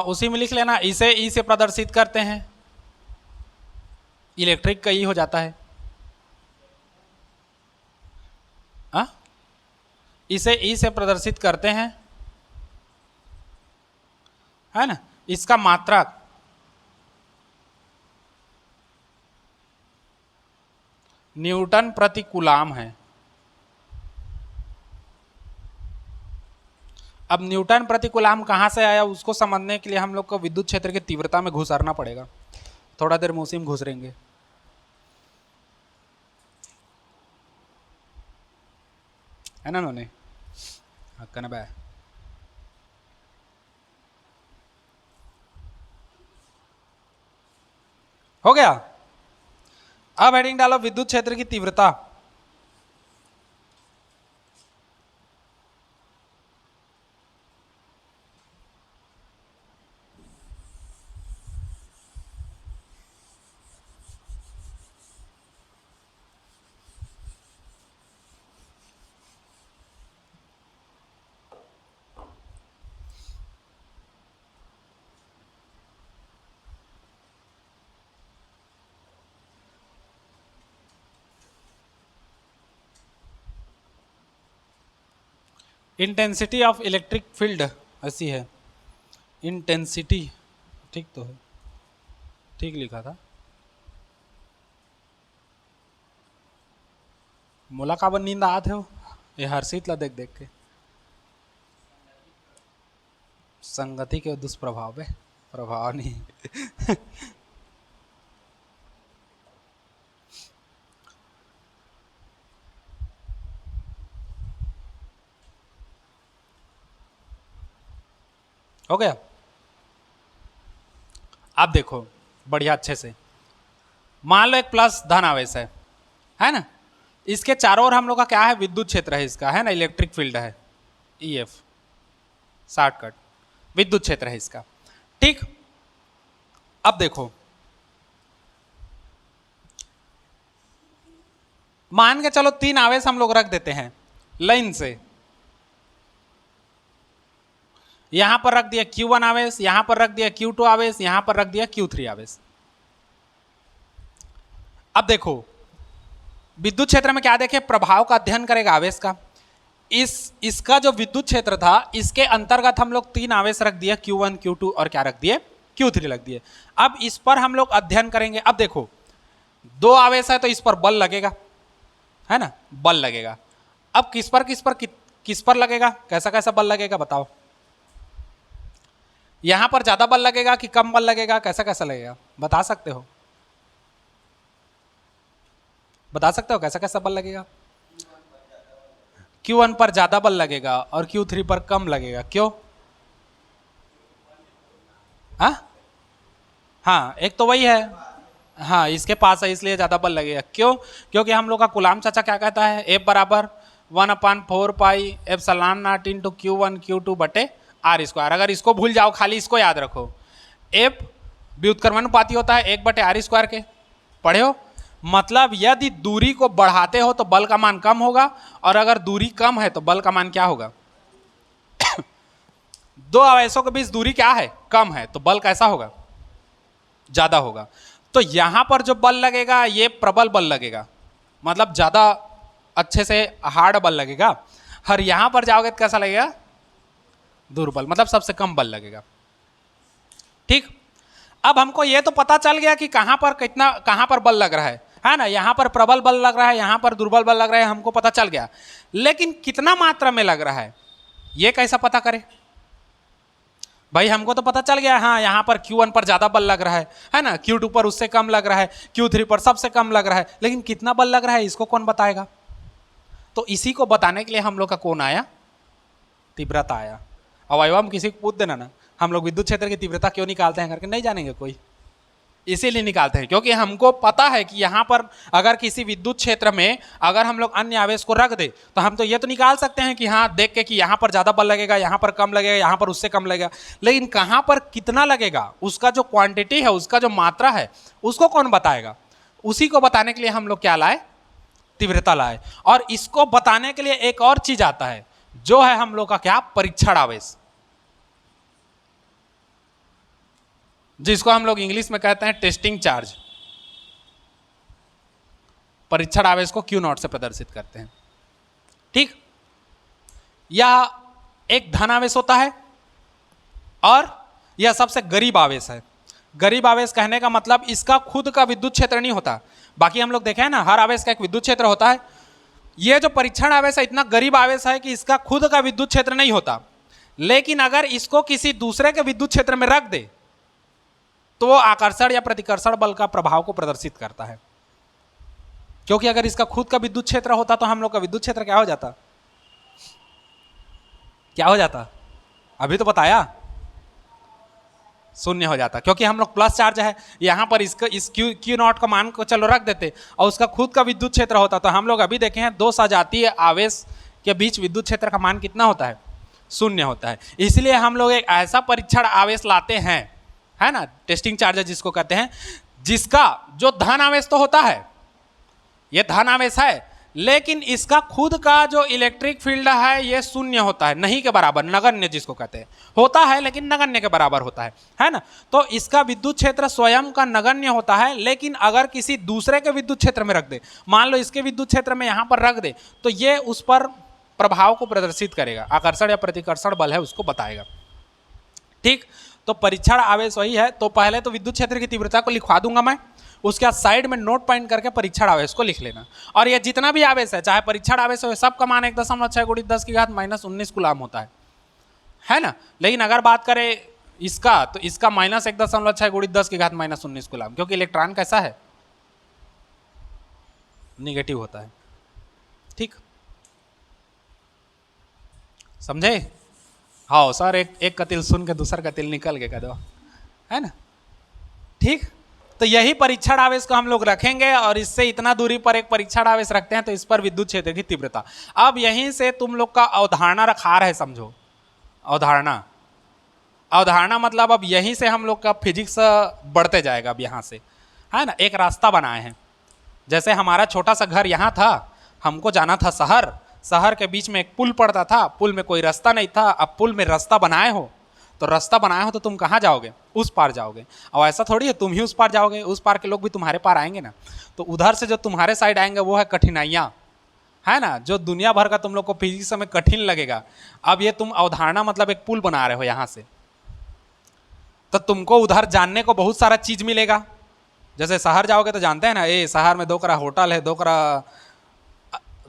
उसी में लिख लेना, इसे ई से प्रदर्शित करते हैं, इलेक्ट्रिक का ई हो जाता है। आ? इसे ई से प्रदर्शित करते हैं, है ना। इसका मात्रक न्यूटन प्रति कूलाम है। अब न्यूटन प्रति कूलाम कहाँ से आया उसको समझने के लिए हम लोग को विद्युत क्षेत्र की तीव्रता में घुसरना पड़ेगा। थोड़ा देर में उसी में घुसरेंगे। है ना नोने कनबा। हो गया। अब हेडिंग डालो विद्युत क्षेत्र की तीव्रता। इंटेंसिटी ऑफ इलेक्ट्रिक फील्ड ऐसी है, इंटेंसिटी, ठीक तो है, ठीक लिखा था। मुलाकाबन नींद आते हो ये हर्षित ला देख देख के, संगति के दुष्प्रभाव है, प्रभाव नहीं। हो गया। अब देखो बढ़िया अच्छे से, मान लो एक प्लस धन आवेश है ना, इसके चारों ओर हम लोग का क्या है, विद्युत क्षेत्र है इसका, है ना, इलेक्ट्रिक फील्ड है, ईएफ शॉर्टकट विद्युत क्षेत्र है इसका। ठीक, अब देखो मान के चलो 3 आवेश हम लोग रख देते हैं लाइन से, यहां पर रख दिया Q1 आवेश, यहां पर रख दिया Q2 आवेश, यहां पर रख दिया Q3 आवेश। अब देखो विद्युत क्षेत्र में क्या देखे, प्रभाव का अध्ययन करेगा आवेश का। इसका जो विद्युत क्षेत्र था इसके अंतर्गत हम लोग 3 आवेश रख दिए, Q1 Q2 और क्या रख दिए, Q3 रख दिए। अब इस पर हम लोग अध्ययन करेंगे। अब देखो 2 आवेश है तो इस पर बल लगेगा, है ना, बल लगेगा। अब किस पर लगेगा, कैसा कैसा बल लगेगा बताओ। यहां पर ज्यादा बल लगेगा कि कम बल लगेगा, कैसा कैसा लगेगा बता सकते हो, बता सकते हो कैसा कैसा बल लगेगा। Q1 पर ज्यादा बल लगेगा और Q3 पर कम लगेगा, क्यों? हाँ एक तो वही है, हाँ इसके पास है इसलिए ज्यादा बल लगेगा। क्यों? क्योंकि हम लोग का कुलाम चाचा क्या कहता है, F बराबर 1/4 pi epsilon not into Q1 Q2 बटे R स्क्वायर। अगर इसको भूल जाओ खाली इसको याद रखो, F व्युत्क्रमानुपाती होता है 1/R स्क्वायर के, पढ़े हो। मतलब यदि दूरी को बढ़ाते हो तो बल का मान कम होगा, और अगर दूरी कम है तो बल का मान क्या होगा। दो आवेशों के बीच दूरी क्या है, कम है, तो बल कैसा होगा, ज्यादा होगा। तो यहां पर जो बल लगेगा ये प्रबल बल लगेगा, मतलब ज्यादा अच्छे से हार्ड बल लगेगा। और यहां पर जाओगे तो कैसा लगेगा, दुर्बल, मतलब सबसे कम बल लगेगा। ठीक, अब हमको ये तो पता चल गया कि कहां पर कितना, कहां पर बल लग रहा है ना, यहां पर प्रबल बल लग रहा है, यहां पर दुर्बल बल लग रहा है, हमको पता चल गया। लेकिन कितना मात्रा में लग रहा है ये कैसा पता करें भाई। हमको तो पता चल गया, हाँ यहां पर Q1 पर ज्यादा बल लग रहा है ना, Q2 पर उससे कम लग रहा है, Q3 पर सबसे कम लग रहा है, लेकिन कितना बल लग रहा है इसको कौन बताएगा। तो इसी को बताने के लिए हम लोग का कौन आया, तीव्रता आया। अब आयो हम किसी को पूछ देना ना हम लोग विद्युत क्षेत्र की तीव्रता क्यों निकालते हैं करके, नहीं जानेंगे कोई, इसीलिए निकालते हैं क्योंकि हमको पता है कि यहाँ पर अगर किसी विद्युत क्षेत्र में अगर हम लोग अन्य आवेश को रख दे तो हम तो ये तो निकाल सकते हैं कि हाँ देख के कि यहाँ पर ज़्यादा बल लगेगा, यहाँ पर कम लगेगा, यहाँ पर उससे कम लगेगा, लेकिन कहाँ पर कितना लगेगा उसका जो क्वांटिटी है, उसका जो मात्रा है, उसको कौन बताएगा। उसी को बताने के लिए हम लोग क्या लाए, तीव्रता लाए। और इसको बताने के लिए एक और चीज आता है जो है हम लोग का क्या, परीक्षण आवेश, जिसको हम लोग इंग्लिश में कहते हैं टेस्टिंग चार्ज। परीक्षण आवेश को Q0 से प्रदर्शित करते हैं। ठीक, यह एक धन आवेश होता है और यह सबसे गरीब आवेश है। गरीब आवेश कहने का मतलब इसका खुद का विद्युत क्षेत्र नहीं होता। बाकी हम लोग देखे हैं ना हर आवेश का एक विद्युत क्षेत्र होता है। यह जो परीक्षण आवेश है इतना गरीब आवेश है कि इसका खुद का विद्युत क्षेत्र नहीं होता, लेकिन अगर इसको किसी दूसरे के विद्युत क्षेत्र में रख दे तो वो आकर्षण या प्रतिकर्षण बल का प्रभाव को प्रदर्शित करता है। क्योंकि अगर इसका खुद का विद्युत क्षेत्र होता तो हम लोग का विद्युत क्षेत्र क्या हो जाता, क्या हो जाता, अभी तो बताया, शून्य हो जाता। क्योंकि हम लोग प्लस चार्ज है, यहां पर इसका इस Q0 का मान को चलो रख देते और उसका खुद का विद्युत क्षेत्र होता तो हम लोग अभी देखे हैं दो सजातीय आवेश के बीच विद्युत क्षेत्र का मान कितना होता है, शून्य होता है। इसलिए हम लोग एक ऐसा परीक्षण आवेश लाते हैं, है ना, टेस्टिंग चार्ज जिसको कहते हैं, जिसका जो धन आवेश तो होता है, ये धन आवेश है, लेकिन इसका खुद का जो इलेक्ट्रिक फील्ड है ये शून्य होता है, नहीं के बराबर, नगण्य जिसको कहते हैं, होता है लेकिन नगण्य के बराबर होता है ना। तो इसका विद्युत क्षेत्र स्वयं का नगण्य होता है, लेकिन अगर किसी दूसरे के विद्युत क्षेत्र में रख दे, मान लो इसके विद्युत क्षेत्र में यहां पर रख दे, तो ये उस पर प्रभाव को प्रदर्शित करेगा, आकर्षण या प्रतिकर्षण बल है उसको बताएगा। ठीक, तो परीक्षण आवेश वही है। तो पहले तो विद्युत क्षेत्र की तीव्रता को लिखवा दूंगा मैं, उसके बाद साइड में नोट पॉइंट करके परीक्षण आवेश को लिख लेना। और ये जितना भी आवेश है, चाहे परीक्षण आवेश हो, सब का मान 1.6 × 10⁻⁻19 कूलाम होता है ना। लेकिन अगर बात करें इसका, तो इसका -1.6 × 10⁻⁻19 कूलाम, क्योंकि इलेक्ट्रॉन कैसा है, निगेटिव होता है। ठीक, समझे। हाँ सर, एक कतिल सुन के दूसरा कतिल निकल के कह दो, है ना। ठीक, तो यही परीक्षण आवेश को हम लोग रखेंगे और इससे इतना दूरी पर एक परीक्षण आवेश रखते हैं तो इस पर विद्युत क्षेत्र की तीव्रता। अब यहीं से तुम लोग का अवधारणा रखा है, समझो अवधारणा। अवधारणा मतलब अब यहीं से हम लोग का फिजिक्स बढ़ते जाएगा। अब यहाँ से है ना एक रास्ता बनाए हैं, जैसे हमारा छोटा सा घर यहाँ था, हमको जाना था शहर, शहर के बीच में एक पुल पड़ता था, पुल में कोई रास्ता नहीं था। अब पुल में रास्ता बनाए हो तो रास्ता बनाए हो तो तुम कहाँ जाओगे? उस पार जाओगे। और ऐसा थोड़ी है तुम ही उस पार जाओगे, उस पार के लोग भी तुम्हारे पार आएंगे ना। तो उधर से जो तुम्हारे साइड आएंगे वो है कठिनाइयाँ, है ना, जो दुनिया भर का तुम लोग को फिजिक्स में कठिन लगेगा। अब ये तुम अवधारणा मतलब एक पुल बना रहे हो यहाँ से, तो तुमको उधर जानने को बहुत सारा चीज मिलेगा। जैसे शहर जाओगे तो जानते हैं ना, ये शहर में 2 करा होटल है, 2 करा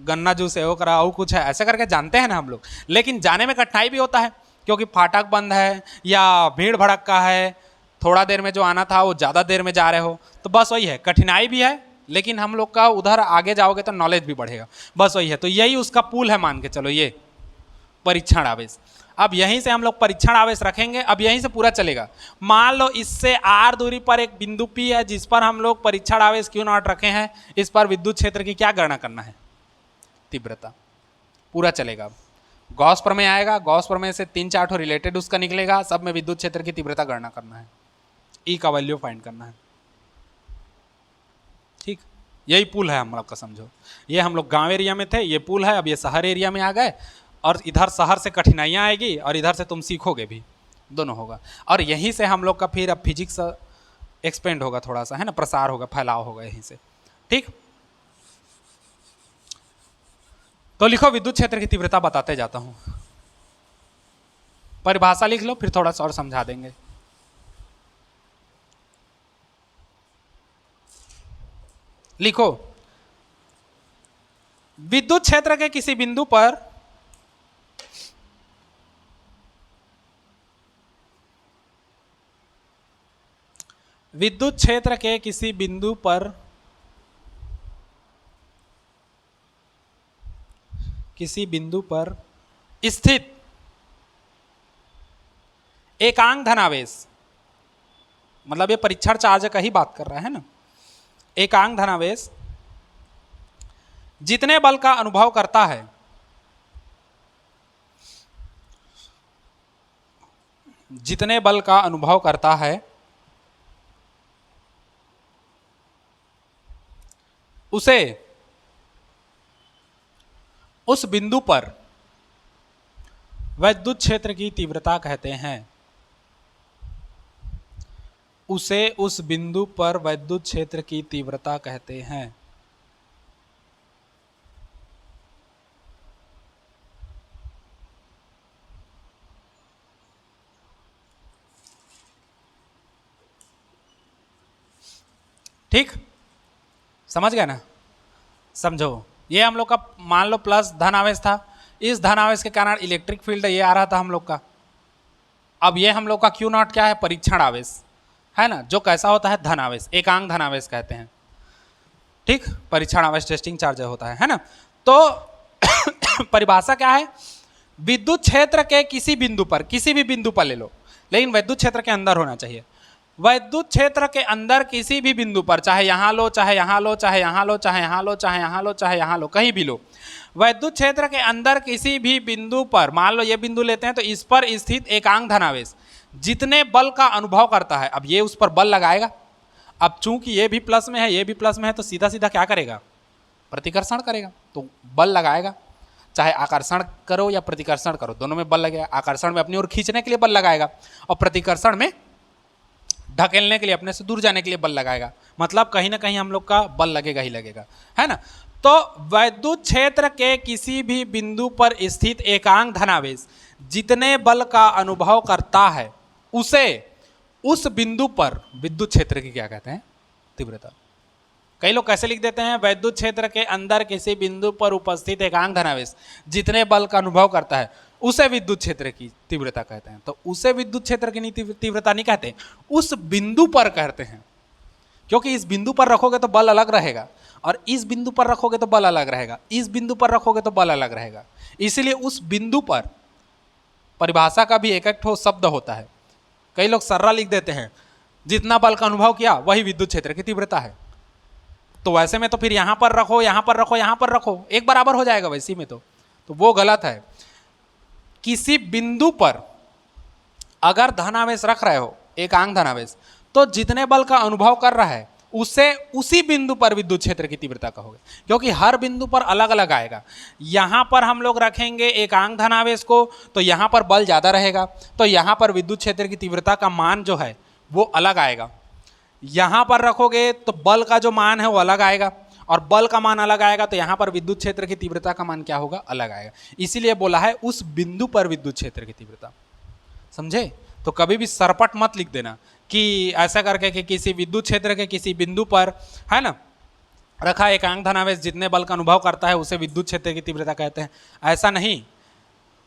गन्ना जूस है, वो करा और कुछ है, ऐसे करके जानते हैं ना हम लोग। लेकिन जाने में कठिनाई भी होता है क्योंकि फाटक बंद है या भीड़ भड़क्का है, थोड़ा देर में जो आना था वो ज़्यादा देर में जा रहे हो, तो बस वही है, कठिनाई भी है लेकिन हम लोग का उधर आगे जाओगे तो नॉलेज भी बढ़ेगा, बस वही है। तो यही उसका पुल है, मान के चलो ये परीक्षण आवेश। अब यहीं से हम लोग परीक्षण आवेश रखेंगे, अब यहीं से पूरा चलेगा। मान लो इससे r दूरी पर एक बिंदु P है जिस पर हम लोग परीक्षण आवेश Q0 रखे हैं, इस पर विद्युत क्षेत्र की क्या गणना करना है? तीव्रता। पूरा चलेगा। गॉस प्रमेय आएगा, गॉस प्रमेय से 3-4 ठो रिलेटेड उसका निकलेगा, सब में विद्युत क्षेत्र की तीव्रता गणना करना है, ई का वैल्यू फाइंड करना है। ठीक, यही पुल है हम लोग का, समझो ये हम लोग गांव एरिया में थे, ये पुल है, अब ये शहर एरिया में आ गए और इधर शहर से कठिनाइयाँ आएगी और इधर से तुम सीखोगे भी, दोनों होगा। और यहीं से हम लोग का फिर अब फिजिक्स एक्सपेंड होगा थोड़ा सा, है ना, प्रसार होगा, फैलाव होगा यहीं से। ठीक, तो लिखो विद्युत क्षेत्र की तीव्रता, बताते जाता हूं, परिभाषा लिख लो फिर थोड़ा सा और समझा देंगे। लिखो विद्युत क्षेत्र के किसी बिंदु पर विद्युत क्षेत्र के किसी बिंदु पर स्थित एकांक धनावेश, मतलब ये परीक्षण चार्ज का ही बात कर रहा है ना, एकांक धनावेश जितने बल का अनुभव करता है उसे उस बिंदु पर विद्युत क्षेत्र की तीव्रता कहते हैं। उसे उस बिंदु पर विद्युत क्षेत्र की तीव्रता कहते हैं। ठीक, समझ गए ना? समझो ये हम लोग का मान लो प्लस धन आवेश था, इस धन आवेश के कारण इलेक्ट्रिक फील्ड ये आ रहा था हम लोग का। अब ये हम लोग का Q0 क्या है? परीक्षण आवेश है ना, जो कैसा होता है? धन आवेश, एकांक धन आवेश कहते हैं। ठीक, परीक्षण आवेश टेस्टिंग चार्ज होता है ना। तो परिभाषा क्या है? विद्युत क्षेत्र के किसी बिंदु पर, किसी भी बिंदु पर ले लो, लेकिन विद्युत क्षेत्र के अंदर होना चाहिए। विद्युत क्षेत्र के अंदर किसी भी बिंदु पर, चाहे यहां लो, चाहे यहां लो, चाहे यहां लो, चाहे यहां लो, चाहे यहां लो, चाहे यहां लो, कहीं भी लो, विद्युत क्षेत्र के अंदर किसी भी बिंदु पर, मान लो ये बिंदु लेते हैं, तो इस पर स्थित एकांक धनावेश जितने बल का अनुभव करता है, अब ये उस पर बल लगाएगा। अब चूंकि ये भी प्लस में है, ये भी प्लस में है, तो सीधा सीधा क्या करेगा? प्रतिकर्षण करेगा, तो बल लगाएगा। चाहे आकर्षण करो या प्रतिकर्षण करो, दोनों में बल लगेगा। आकर्षण में अपनी ओर खींचने के लिए बल लगाएगा और प्रतिकर्षण में ढकेलने के लिए, अपने से दूर जाने के लिए बल लगाएगा। मतलब कहीं ना कहीं हम लोग का बल लगेगा ही लगेगा, है ना। तो विद्युत क्षेत्र के किसी भी बिंदु पर स्थित एकांक धनावेश जितने बल का अनुभव करता है, उसे उस बिंदु पर विद्युत क्षेत्र की क्या कहते हैं? तीव्रता। कई लोग कैसे लिख देते हैं? विद्युत क्षेत्र के अंदर किसी बिंदु पर उपस्थित एकांक धनावेश जितने बल का अनुभव करता है, उसे विद्युत क्षेत्र की तीव्रता कहते हैं। तो उसे विद्युत क्षेत्र की तीव्रता नहीं कहते, उस बिंदु पर कहते हैं, क्योंकि इस बिंदु पर रखोगे तो बल अलग रहेगा और इस बिंदु पर रखोगे तो बल अलग रहेगा, इस बिंदु पर रखोगे तो बल अलग रहेगा। इसलिए उस बिंदु पर परिभाषा का भी एक एक ठो शब्द होता है। कई लोग सर्रा लिख देते हैं, जितना बल का अनुभव किया वही विद्युत क्षेत्र की तीव्रता है। तो वैसे में तो फिर यहां पर रखो, यहां पर रखो, यहां पर रखो, एक बराबर हो जाएगा वैसे में तो वो गलत है। किसी बिंदु पर अगर धनावेश रख रहे हो, एकांक धनावेश, तो जितने बल का अनुभव कर रहा है उसे उसी बिंदु पर विद्युत क्षेत्र की तीव्रता कहोगे, क्योंकि हर बिंदु पर अलग अलग आएगा। यहां पर हम लोग रखेंगे एकांक धनावेश को तो यहां पर बल ज्यादा रहेगा, तो यहां पर विद्युत क्षेत्र की तीव्रता का मान जो है वो अलग आएगा। यहां पर रखोगे तो बल का जो मान है वो अलग आएगा, और बल का मान अलग आएगा तो यहां पर विद्युत क्षेत्र की तीव्रता का मान क्या होगा, अलग आएगा। इसीलिए बोला है उस बिंदु पर विद्युत क्षेत्र की तीव्रता। समझे? तो कभी भी सरपट मत लिख देना कि ऐसा करके कि किसी विद्युत क्षेत्र के किसी बिंदु पर है ना रखा एकांक धनावेश जितने बल का अनुभव करता है उसे विद्युत क्षेत्र की तीव्रता कहते हैं। ऐसा नहीं,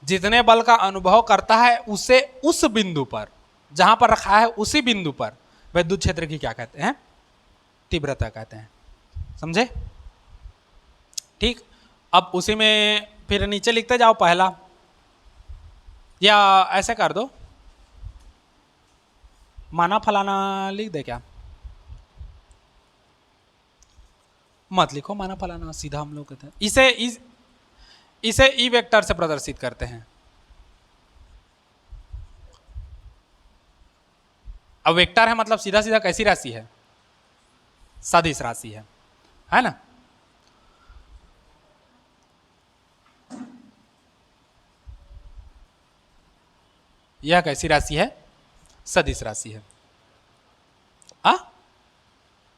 जितने बल का अनुभव करता है उसे उस बिंदु पर जहां पर रखा है उसी बिंदु पर विद्युत क्षेत्र की क्या कहते हैं, तीव्रता कहते हैं। समझे? ठीक। अब उसी में फिर नीचे लिखते जाओ पहला, या ऐसे कर दो, माना फलाना लिख दे क्या? मत लिखो माना फलाना, सीधा हम लोग कहते हैं इसे ई वेक्टर से प्रदर्शित करते हैं। अब वेक्टर है मतलब सीधा सीधा कैसी राशि है, सदिश राशि है ना। यह कैसी राशि है, सदिश राशि है।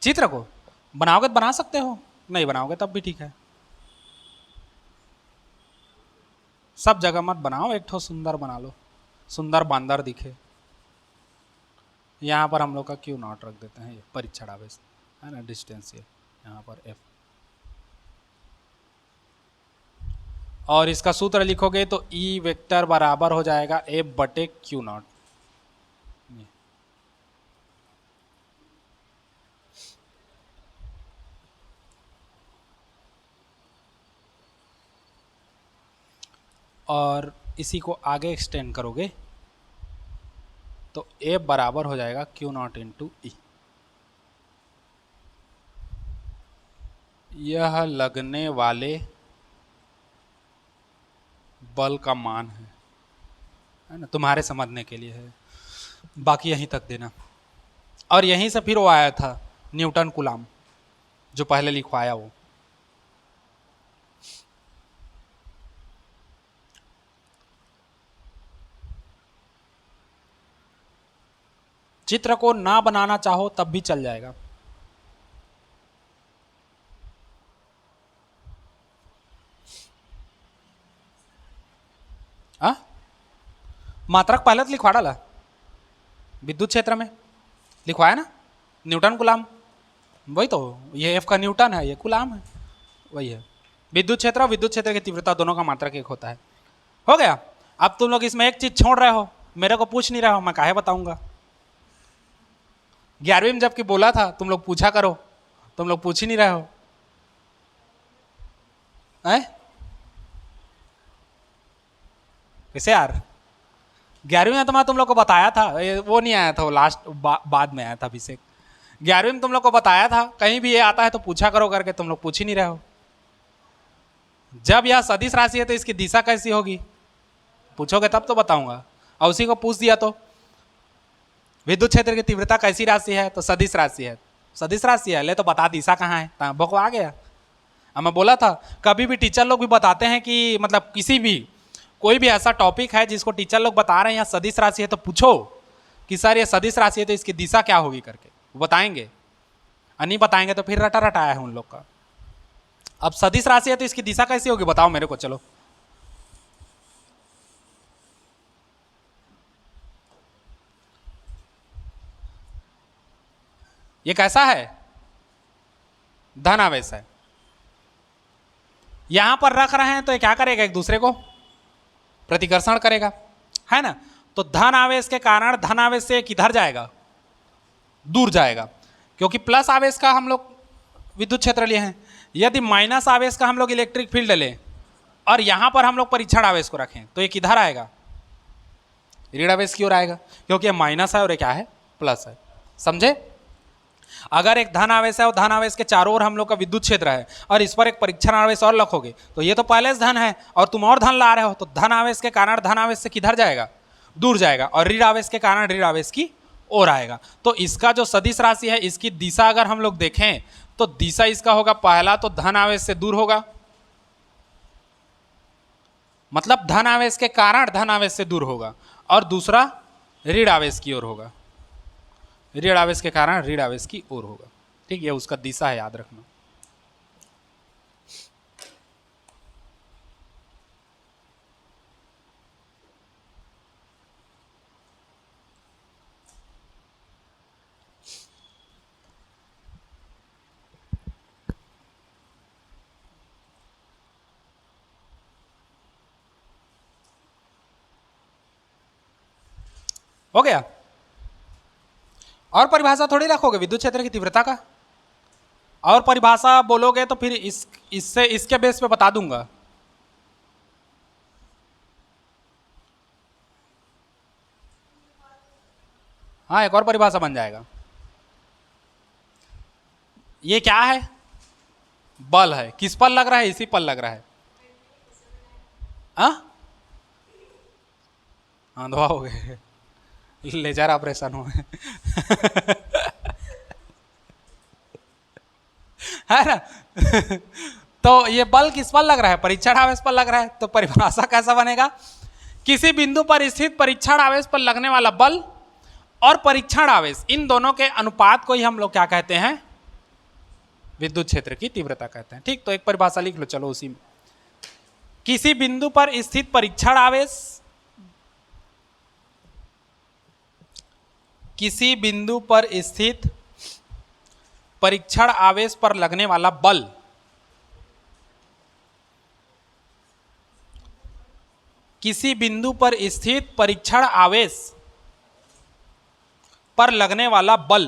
चित्र को बनाओगे तो बना सकते हो, नहीं बनाओगे तब भी ठीक है। सब जगह मत बनाओ, एक ठो सुंदर बना लो, सुंदर बांदर दिखे। यहाँ पर हम लोग का क्यू नॉट रख देते हैं, ये परीक्षण आवेश है ना, डिस्टेंस ये यहाँ पर एफ। और इसका सूत्र लिखोगे तो ई वेक्टर बराबर हो जाएगा एफ बटे क्यू नॉट। और इसी को आगे एक्सटेंड करोगे तो एफ बराबर हो जाएगा क्यू नॉट इंटू ई। यह लगने वाले बल का मान है ना, तुम्हारे समझने के लिए है, बाकी यहीं तक देना। और यहीं से फिर वो आया था न्यूटन कूलाम, जो पहले लिखवाया वो। चित्र को ना बनाना चाहो तब भी चल जाएगा। मात्रक पहले तो लिखवा डाला, विद्युत क्षेत्र में लिखवाया ना न्यूटन कूलाम, वही तो, ये एफ का न्यूटन है, ये कूलाम है, वही है। विद्युत क्षेत्र और विद्युत क्षेत्र की तीव्रता दोनों का मात्रक एक होता है। हो गया। अब तुम लोग इसमें एक चीज छोड़ रहे हो, मेरे को पूछ नहीं रहे हो, मैं काहे बताऊंगा। 11वीं में जबकि बोला था तुम लोग पूछा करो, तुम लोग पूछ ही नहीं रहे हो। कैसे यार, 11वीं में तो मैं तुम लोग को बताया था, वो नहीं आया था, वो लास्ट बाद में आया था अभिषेक। 11वीं में तुम लोग को बताया था कहीं भी ये आता है तो पूछा करो करके, तुम लोग पूछ ही नहीं रहे हो। जब यह सदिश राशि है तो इसकी दिशा कैसी होगी पूछोगे तब तो बताऊंगा, और उसी को पूछ दिया तो विद्युत क्षेत्र की तीव्रता कैसी राशि है, तो सदिश राशि है। सदिश राशि है, ले तो बता दिशा कहाँ है, भोको आ गया। अब मैं बोला था कभी भी टीचर लोग भी बताते हैं कि मतलब किसी भी कोई भी ऐसा टॉपिक है जिसको टीचर लोग बता रहे हैं यहाँ सदिश राशि है तो पूछो कि सर ये सदिश राशि है तो इसकी दिशा क्या होगी करके, वो बताएंगे। और नहीं बताएंगे तो फिर रटा रटाया है उन लोग का। अब सदिश राशि है तो इसकी दिशा कैसी होगी बताओ मेरे को, चलो। ये कैसा है, धन आवेश है, यहां पर रख रहे हैं तो ये क्या करेगा, एक दूसरे को प्रतिकर्षण करेगा, है ना। तो धन आवेश के कारण धन आवेश से किधर जाएगा, दूर जाएगा, क्योंकि प्लस आवेश का हम लोग विद्युत क्षेत्र लिए हैं। यदि माइनस आवेश का हम लोग इलेक्ट्रिक फील्ड लें और यहां पर हम लोग परीक्षण आवेश को रखें तो ये किधर आएगा, ऋण आवेश की ओर आएगा, क्योंकि ये माइनस है और ये क्या है, प्लस है। समझे? अगर एक धन आवेश है और धन आवेश के चारों ओर हम लोग का विद्युत क्षेत्र है और इस पर एक परीक्षण आवेश और रखोगे तो ये तो पहले से धन है और तुम और धन ला रहे हो, तो धन आवेश के कारण धन आवेश से किधर जाएगा? दूर जाएगा, और ऋण आवेश के कारण ऋण आवेश की ओर आएगा। तो इसका जो सदिश राशि है इसकी दिशा अगर हम लोग देखें तो दिशा इसका होगा, पहला तो धन आवेश से दूर होगा, मतलब धन आवेश के कारण धन आवेश से दूर होगा, और दूसरा ऋण आवेश की ओर होगा, ऋण आवेश के कारण ऋण आवेश की ओर होगा। ठीक, ये उसका दिशा है, याद रखना। हो गया? और परिभाषा थोड़ी रखोगे विद्युत क्षेत्र की तीव्रता का, और परिभाषा बोलोगे तो फिर इससे इसके बेस पे बता दूंगा। हाँ, एक और परिभाषा बन जाएगा। ये क्या है? बल है। किस पर लग रहा है? इसी पर लग रहा है। हाँ, अंधवा हो गए, लेजर ऑपरेशन हो है ना तो ये बल किस पर लग रहा है? परीक्षण आवेश पर लग रहा है। तो परिभाषा कैसा बनेगा? किसी बिंदु पर स्थित परीक्षण आवेश पर लगने वाला बल और परीक्षण आवेश, इन दोनों के अनुपात को ही हम लोग क्या कहते हैं? विद्युत क्षेत्र की तीव्रता कहते हैं। ठीक, तो एक परिभाषा लिख लो चलो उसी में। किसी बिंदु पर स्थित परीक्षण आवेश, किसी बिंदु पर स्थित परीक्षण आवेश पर लगने वाला बल किसी बिंदु पर स्थित परीक्षण आवेश पर लगने वाला बल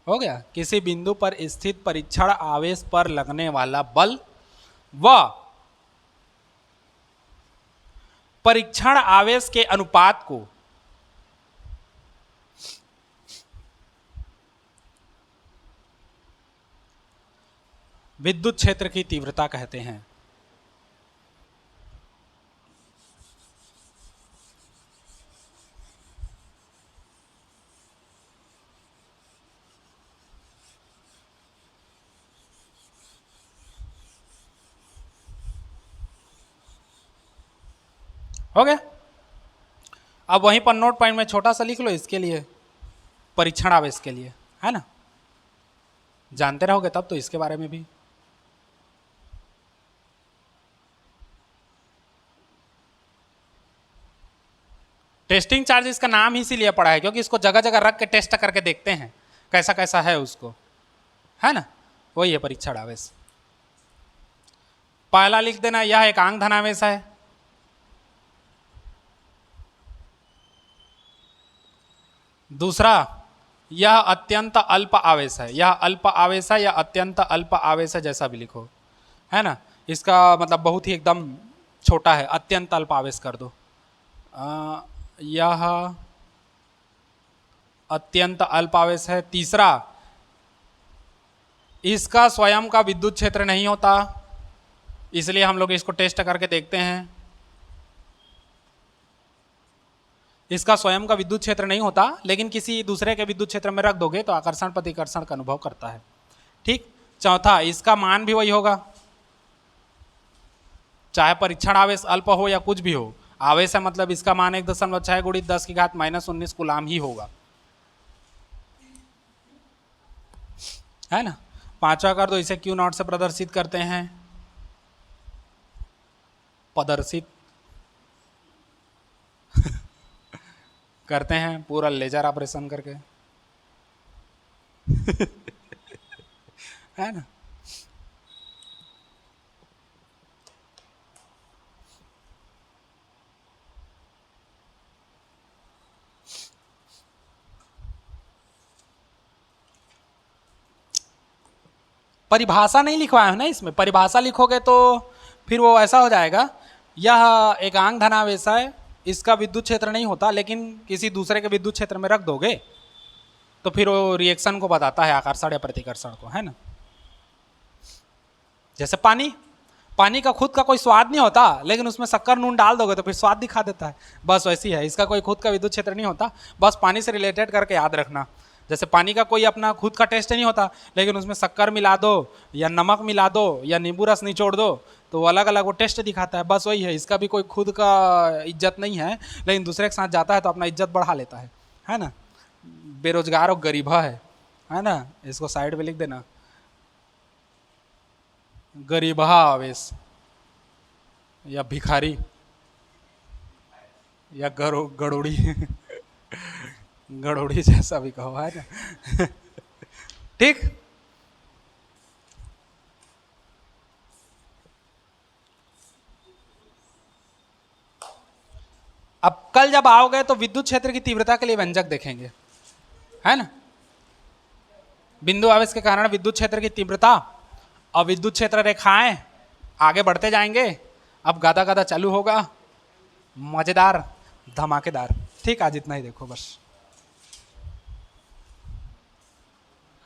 हो गया? किसी बिंदु पर स्थित परीक्षण आवेश पर लगने वाला बल व परीक्षण आवेश के अनुपात को विद्युत क्षेत्र की तीव्रता कहते हैं। हो गया? अब वहीं पर नोट पॉइंट में छोटा सा लिख लो इसके लिए, परीक्षण आवेश के लिए, है ना? जानते रहोगे तब तो इसके बारे में भी। टेस्टिंग चार्जेस का नाम ही इसीलिए पड़ा है क्योंकि इसको जगह जगह रख के टेस्ट करके देखते हैं कैसा कैसा है उसको, है ना? वही है परीक्षण आवेश। पहला लिख देना, यह एकांक धनावेश है। दूसरा, यह अत्यंत अल्प आवेश है। यह अल्प आवेश है या अत्यंत अल्प आवेश है, जैसा भी लिखो, है ना? इसका मतलब बहुत ही एकदम छोटा है, अत्यंत अल्प आवेश कर दो। यह अत्यंत अल्प आवेश है। तीसरा, इसका स्वयं का विद्युत क्षेत्र नहीं होता, इसलिए हम लोग इसको टेस्ट करके देखते हैं। इसका स्वयं का विद्युत क्षेत्र नहीं होता, लेकिन किसी दूसरे के विद्युत क्षेत्र में रख दोगे तो आकर्षण प्रतिकर्षण का अनुभव करता है। ठीक। चौथा, इसका मान भी वही होगा, चाहे परीक्षण आवेश अल्प हो या कुछ भी हो, आवेश है मतलब इसका मान 1.6 गुणित 10⁻⁻19 कूलाम ही होगा, है ना? पांचवा कर दो, इसे क्यू नॉट से प्रदर्शित करते हैं, प्रदर्शित करते हैं पूरा लेजर ऑपरेशन करके है ना? परिभाषा नहीं लिखवाया है ना इसमें, परिभाषा लिखोगे तो फिर वो ऐसा हो जाएगा, यह एकांक धनावेश है, इसका विद्युत क्षेत्र नहीं होता, लेकिन किसी दूसरे के विद्युत क्षेत्र में रख दोगे तो फिर वो रिएक्शन को बताता है, आकर्षण या प्रतिकर्षण को, है ना। जैसे पानी, पानी का खुद का कोई स्वाद नहीं होता, लेकिन उसमें शक्कर नून डाल दोगे तो फिर स्वाद दिखा देता है। बस वैसी है, इसका कोई खुद का विद्युत क्षेत्र नहीं होता, बस पानी से रिलेटेड करके याद रखना। जैसे पानी का कोई अपना खुद का टेस्ट नहीं होता, लेकिन उसमें शक्कर मिला दो या नमक मिला दो या नींबू रस निचोड़ दो तो वो अलग अलग वो टेस्ट दिखाता है। बस वही है, इसका भी कोई खुद का इज्जत नहीं है, लेकिन दूसरे के साथ जाता है तो अपना इज्जत बढ़ा लेता है ना। बेरोजगार और गरीबा है ना, इसको साइड पे लिख देना, गरीबा आवेश या भिखारी या गड़ोड़ी गड़ोड़ी जैसा भी कहो, है ना। ठीक। अब कल जब आओगे तो विद्युत क्षेत्र की तीव्रता के लिए व्यंजक देखेंगे, है ना। बिंदु आवेश के कारण विद्युत क्षेत्र की तीव्रता और विद्युत क्षेत्र रेखाएं आगे बढ़ते जाएंगे। अब गादा गादा चालू होगा, मजेदार धमाकेदार। ठीक, आज इतना ही देखो बस।